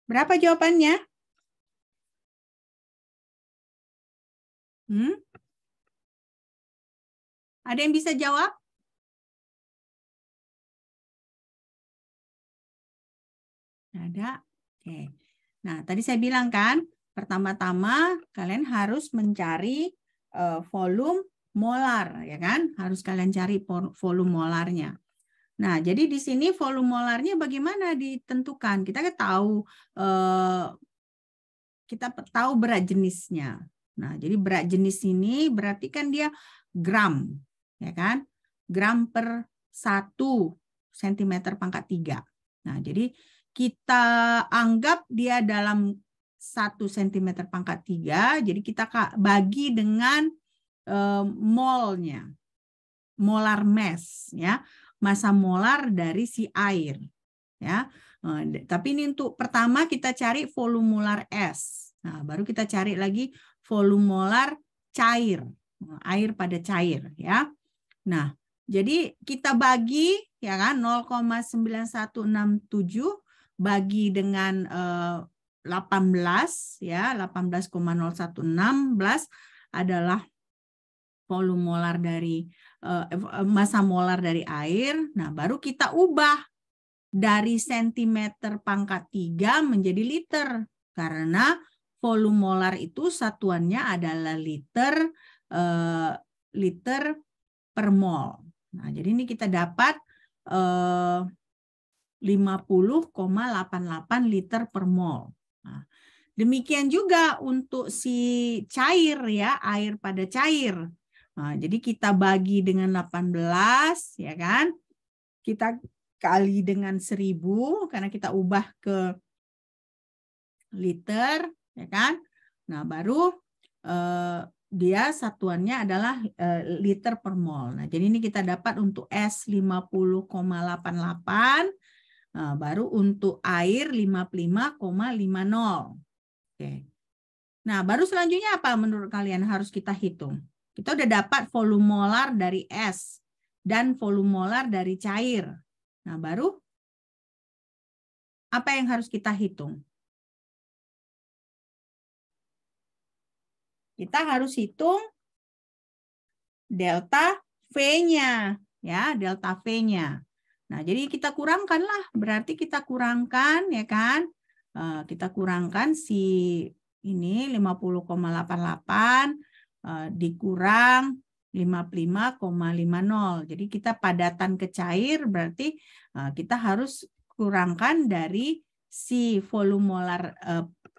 berapa jawabannya? Ada yang bisa jawab? Ada. Oke. Nah, tadi saya bilang kan, pertama-tama kalian harus mencari volume molar, ya kan? Harus kalian cari volume molarnya. Nah, jadi di sini volume molarnya bagaimana ditentukan? Kita tahu berat jenisnya. Nah, jadi berat jenis ini berarti kan dia gram, ya kan? Gram per 1 cm pangkat 3. Nah, jadi kita anggap dia dalam 1 cm pangkat 3, jadi kita bagi dengan molnya, molar mass, ya, massa molar dari si air, ya. Tapi ini untuk pertama kita cari volume molar S. Nah, baru kita cari lagi volume molar cair, air pada cair, ya. Nah, jadi kita bagi, ya kan, 0,9167 bagi dengan 18, ya, 18,0116 adalah volume molar dari massa molar dari air. Nah, baru kita ubah dari sentimeter pangkat 3 menjadi liter, karena volume molar itu satuannya adalah liter per mol. Nah, jadi ini kita dapat 50,88 liter per mol. Nah, demikian juga untuk si cair, ya, air pada cair. Nah, jadi kita bagi dengan 18, ya kan? Kita kali dengan 1000 karena kita ubah ke liter, ya kan? Nah, baru dia satuannya adalah liter per mol. Nah, jadi ini kita dapat untuk S 50,88, baru untuk air 55,50. Oke. Nah, baru selanjutnya apa menurut kalian harus kita hitung? Kita udah dapat volume molar dari S dan volume molar dari cair. Nah, baru apa yang harus kita hitung? Kita harus hitung delta V-nya, ya, delta V-nya. Nah, jadi kita kurangkanlah, berarti kita kurangkan, ya kan? Kita kurangkan si ini 50,88 dikurang 55,50. Jadi kita padatan ke cair, berarti kita harus kurangkan dari si volume molar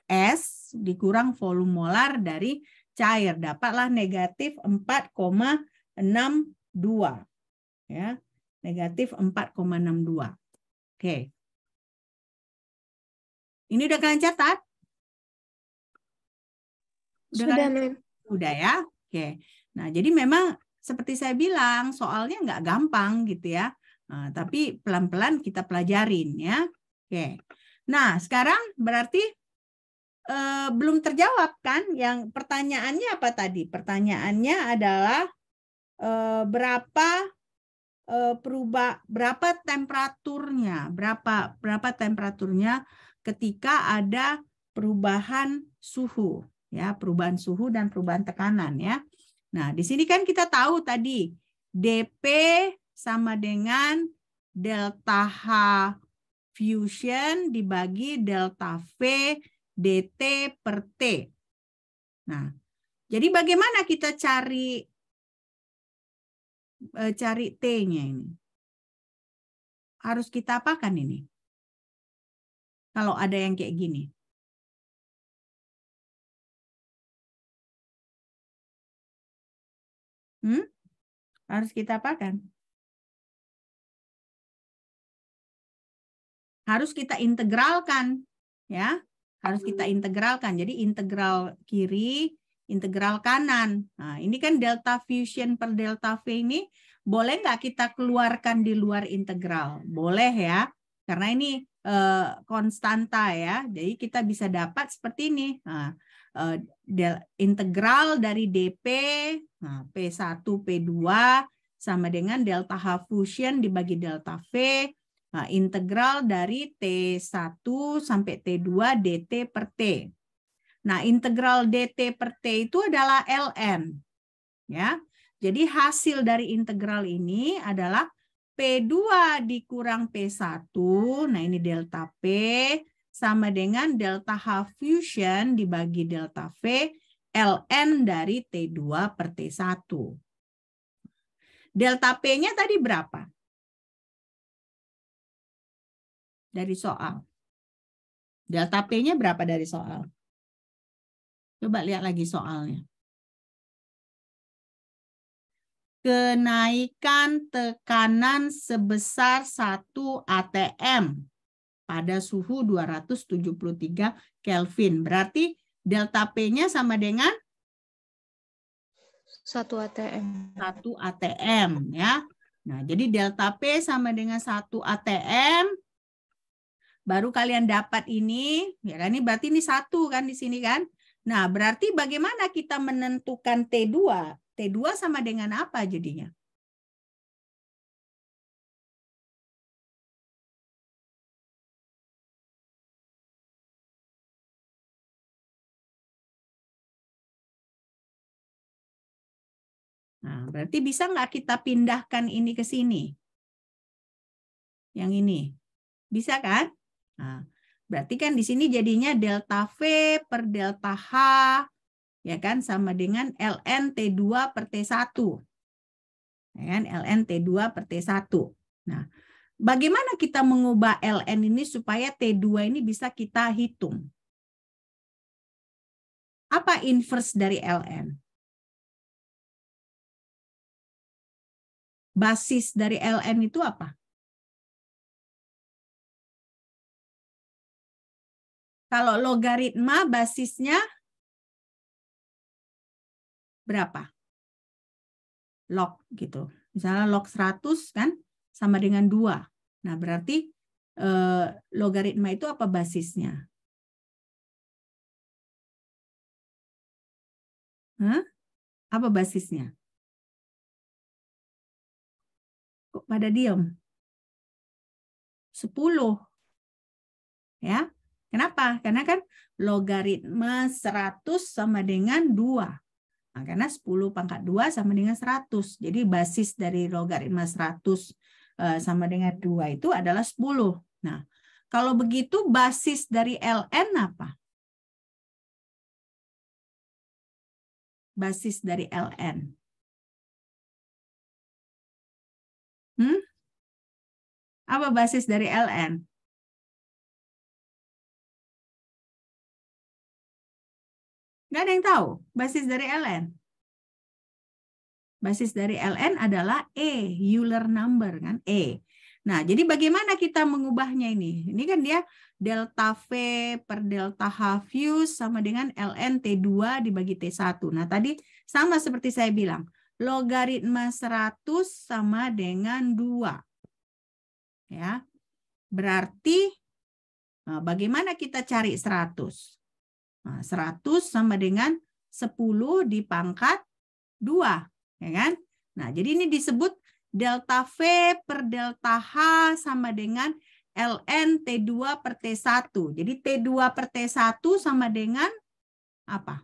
S dikurang volume molar dari cair. Dapatlah negatif 4,62. Ya, negatif 4,62. Oke. Ini udah kalian catat? Sudah, Mem. Udah ya? Oke. Nah, jadi memang seperti saya bilang, soalnya nggak gampang gitu ya. Nah, tapi pelan-pelan kita pelajarin ya. Oke. Nah, sekarang berarti belum terjawab kan? Yang pertanyaannya apa tadi? Pertanyaannya adalah berapa temperaturnya? Berapa temperaturnya ketika ada perubahan suhu ya, perubahan suhu dan perubahan tekanan ya. Nah, di sini kan kita tahu tadi dP sama dengan delta H fusion dibagi delta V dt per T. Nah, jadi bagaimana kita cari T-nya ini? Harus kita apakan ini? Kalau ada yang kayak gini. Harus kita apakan? Harus kita integralkan, ya. Harus kita integralkan. Jadi integral kiri, integral kanan. Nah, ini kan delta fusion per delta V ini boleh nggak kita keluarkan di luar integral? Boleh ya, karena ini konstanta ya. Jadi kita bisa dapat seperti ini. Nah, integral dari dP, nah, P1, P2 sama dengan delta H fusion dibagi delta V. Nah, integral dari T1 sampai T2 dt per T. Nah, integral dt per T itu adalah ln. Ya. Jadi hasil dari integral ini adalah P2 dikurang P1. Nah, ini delta P sama dengan delta H fusion dibagi delta V ln dari T2 per T1. Delta P-nya tadi berapa? Dari soal. Delta P-nya berapa dari soal? Coba lihat lagi soalnya. Kenaikan tekanan sebesar 1 atm pada suhu 273 Kelvin. Berarti delta P-nya sama dengan 1 atm. 1 atm ya. Nah, jadi delta P sama dengan 1 atm. Baru kalian dapat ini, ya kan? Ini berarti ini 1 kan di sini kan? Nah, berarti bagaimana kita menentukan T2? T2 sama dengan apa jadinya? Nah, berarti bisa nggak kita pindahkan ini ke sini? Yang ini. Bisa kan? Nah, berarti kan di sini jadinya delta V per delta H, ya kan, sama dengan ln T2 per T1. Ya kan? ln T2 per T1. Nah, bagaimana kita mengubah ln ini supaya T2 ini bisa kita hitung? Apa inverse dari ln? Basis dari ln itu apa? Kalau logaritma basisnya berapa? Log gitu. Misalnya log 100 kan sama dengan 2. Nah, berarti logaritma itu apa basisnya? Hah? Apa basisnya? Kok pada diam? 10. Ya. Kenapa? Karena kan logaritma 100 sama dengan 2. Nah, karena 10 pangkat 2 sama dengan 100. Jadi basis dari logaritma 100 sama dengan 2 itu adalah 10. Nah, kalau begitu basis dari ln apa? Basis dari ln. Apa basis dari ln? Nggak ada yang tahu basis dari ln? Basis dari ln adalah E, Euler number kan, E. Nah, jadi bagaimana kita mengubahnya ini? Ini kan dia delta V per delta H fuse sama dengan ln T2 dibagi T1. Nah, tadi sama seperti saya bilang, logaritma 100 sama dengan 2. Ya. Berarti bagaimana kita cari 100? Nah, 100 sama dengan 10 dipangkat 2. Ya kan? Nah, jadi ini disebut delta V per delta H sama dengan ln T2 per T1. Jadi T2 per T1 sama dengan apa?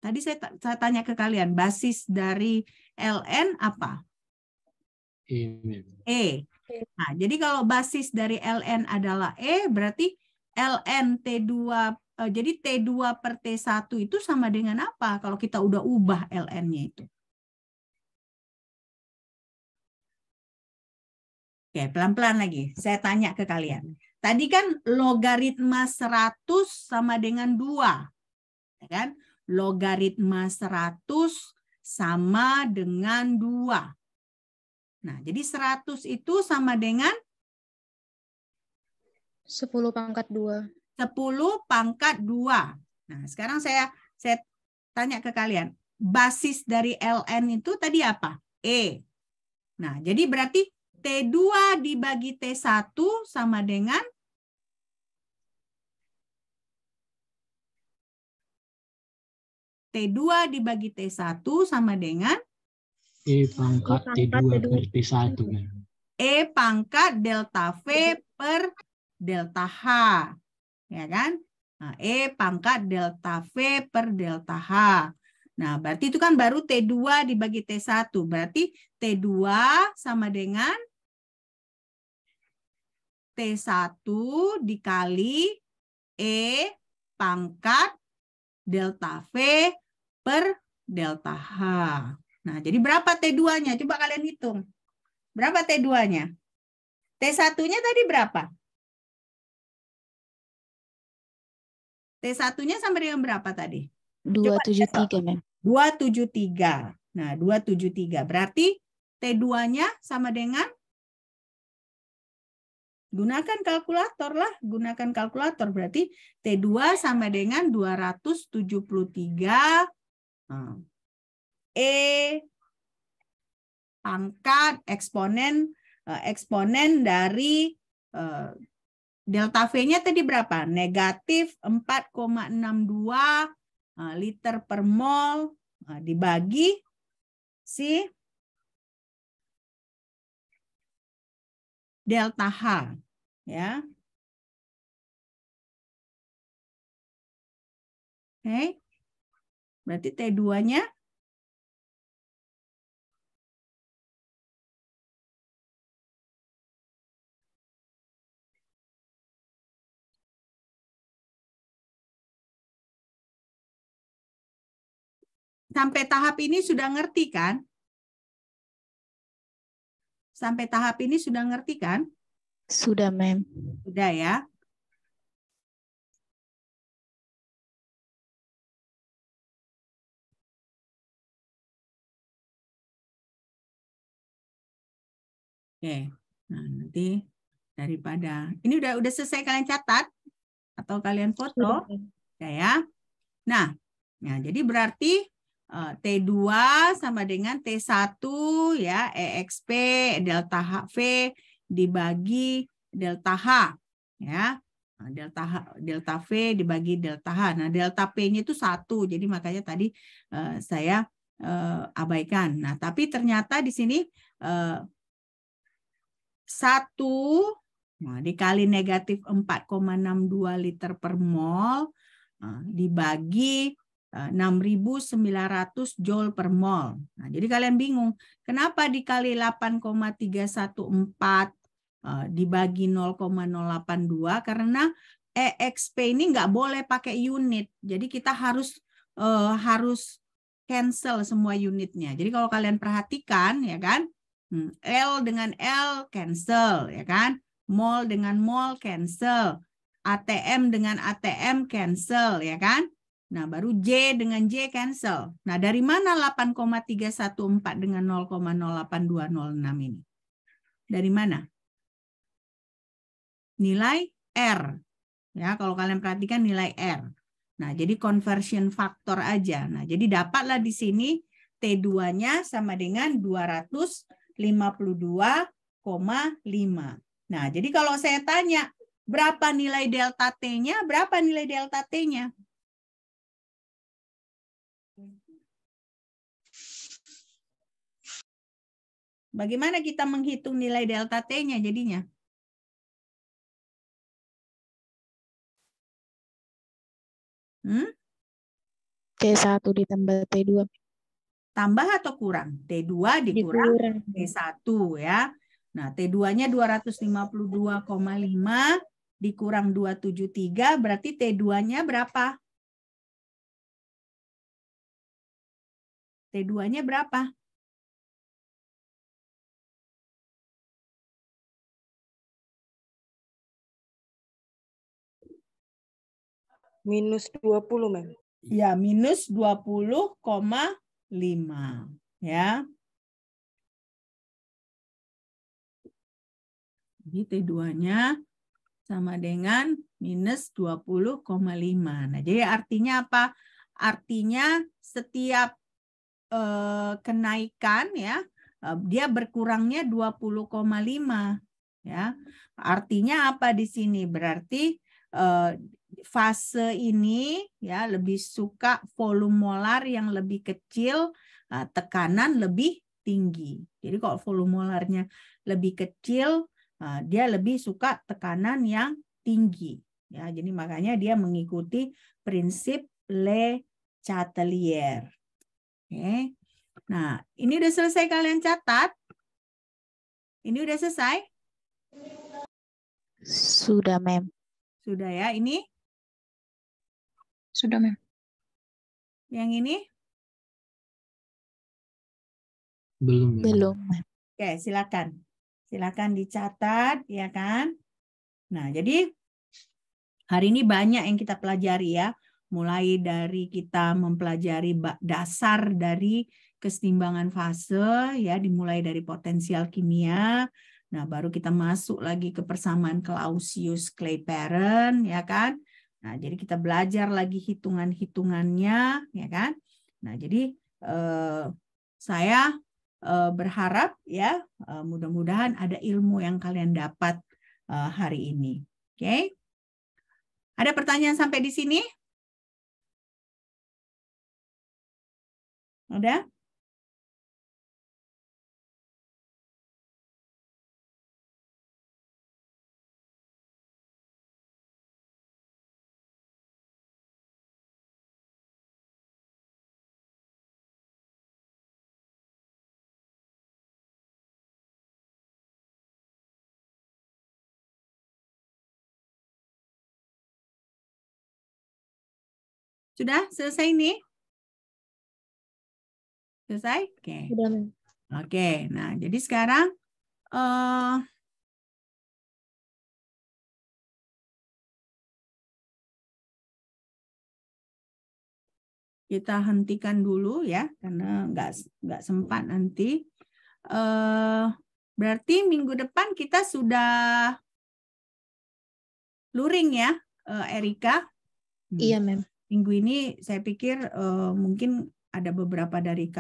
Tadi saya tanya ke kalian, basis dari ln apa? E. Nah, jadi kalau basis dari ln adalah E, berarti ln T2, jadi T2 per T1 itu sama dengan apa kalau kita udah ubah ln-nya itu? Oke, pelan-pelan lagi. Saya tanya ke kalian. Tadi kan logaritma 100 sama dengan 2. Ya kan? Logaritma 100 sama dengan 2. Nah, jadi 100 itu sama dengan 10 pangkat 2. 10 pangkat 2. Nah, sekarang saya tanya ke kalian. Basis dari ln itu tadi apa? E. Nah, jadi berarti T2 dibagi T1 sama dengan T2 dibagi T1 sama dengan E pangkat T2 per T1. E pangkat delta V per delta H. Ya kan? Nah, E pangkat delta V per delta H. Nah, berarti itu kan baru T2 dibagi T1. Berarti T2 sama dengan T1 dikali E pangkat delta V per delta H. Nah, jadi berapa T2-nya? Coba kalian hitung. Berapa T2-nya? T1-nya tadi berapa? T1-nya sama dengan berapa tadi? 273, Mem. 273. Nah, 273. Berarti T2-nya sama dengan? Gunakan kalkulator lah. Gunakan kalkulator. Berarti T2 sama dengan 273 E pangkat eksponen dari delta V-nya tadi berapa? Negatif 4,62 liter per mol dibagi si delta H. Ya. Oke. Berarti T2-nya sampai tahap ini sudah ngerti kan? Sampai tahap ini sudah ngerti kan? Sudah, Mem. Sudah ya. Oke. Nah, nanti daripada ini udah selesai kalian catat atau kalian foto ya. Nah, jadi berarti T2 sama dengan T1 ya, EXP delta HV dibagi delta H ya. Nah, delta V dibagi delta H. Nah, delta P-nya itu 1. Jadi makanya tadi saya abaikan. Nah, tapi ternyata di sini 1 dikali negatif 4,62 liter per mol dibagi 6.900 joule per mol. Nah, jadi kalian bingung, kenapa dikali 8,314 dibagi 0,082? Karena EXP ini nggak boleh pakai unit. Jadi kita harus cancel semua unitnya. Jadi kalau kalian perhatikan ya kan, L dengan L cancel ya kan, mol dengan mol cancel. ATM dengan ATM cancel, ya kan? Nah, baru J dengan J cancel. Nah, dari mana 8,314 dengan 0,08206 ini? Dari mana? Nilai R. Ya, kalau kalian perhatikan nilai R. Nah, jadi conversion factor aja. Nah, jadi dapatlah di sini T2-nya sama dengan 252,5. Nah, jadi kalau saya tanya, berapa nilai delta T-nya? Berapa nilai delta T-nya? Bagaimana kita menghitung nilai delta T-nya jadinya? T1 ditambah T2. Tambah atau kurang? T2 dikurang T1 ya. Nah, T2-nya 252,5 dikurang 273, berarti T2-nya berapa? T2-nya berapa? Minus 20, Mem. Ya, minus 20,5. Ya. Jadi T2-nya sama dengan minus 20,5. Nah, jadi artinya apa? Artinya setiap kenaikan ya, dia berkurangnya 20,5 ya. Artinya apa di sini? Berarti fase ini ya lebih suka volume molar yang lebih kecil, tekanan lebih tinggi. Jadi kalau volume molarnya lebih kecil, dia lebih suka tekanan yang tinggi. Ya, jadi makanya dia mengikuti prinsip Le Chatelier. Oke. Nah, ini udah selesai kalian catat? Ini udah selesai? Sudah, Mem. Sudah ya, ini? Sudah, Mem. Yang ini? Belum. Belum, Mem. Oke, silakan. Silakan dicatat, ya kan? Nah, jadi hari ini banyak yang kita pelajari ya. Mulai dari kita mempelajari dasar dari kesetimbangan fase, ya, dimulai dari potensial kimia. Nah, baru kita masuk lagi ke persamaan Clausius-Clapeyron, ya kan? Nah, jadi kita belajar lagi hitungan-hitungannya, ya kan? Nah, jadi saya berharap ya, mudah-mudahan ada ilmu yang kalian dapat hari ini. Oke? Ada pertanyaan sampai di sini? Udah? Sudah selesai nih? Selesai? Oke. Sudah, Mem. Oke, nah jadi sekarang kita hentikan dulu ya, karena nggak sempat nanti. Berarti minggu depan kita sudah luring ya, Erika? Iya, Mem. Minggu ini saya pikir mungkin ada beberapa dari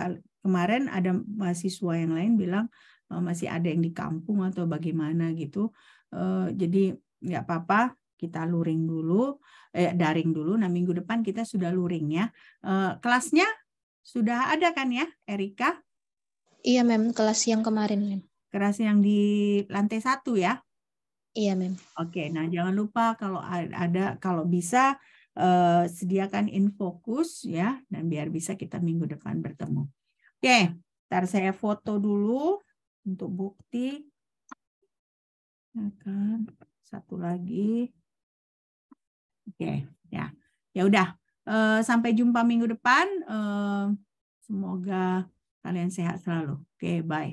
kemarin ada mahasiswa yang lain bilang masih ada yang di kampung atau bagaimana gitu. Jadi nggak apa-apa, kita luring dulu, daring dulu. Nah, minggu depan kita sudah luring ya. Kelasnya sudah ada kan ya, Erika? Iya, Mem. Kelas yang kemarin, Mem. Kelas yang di lantai 1 ya? Iya, Mem. Oke, nah jangan lupa kalau ada, kalau bisa sediakan infokus ya, dan biar bisa kita minggu depan bertemu. Oke, ntar saya foto dulu untuk bukti. Akan satu lagi. Oke, ya, ya udah. Sampai jumpa minggu depan. Semoga kalian sehat selalu. Oke, bye.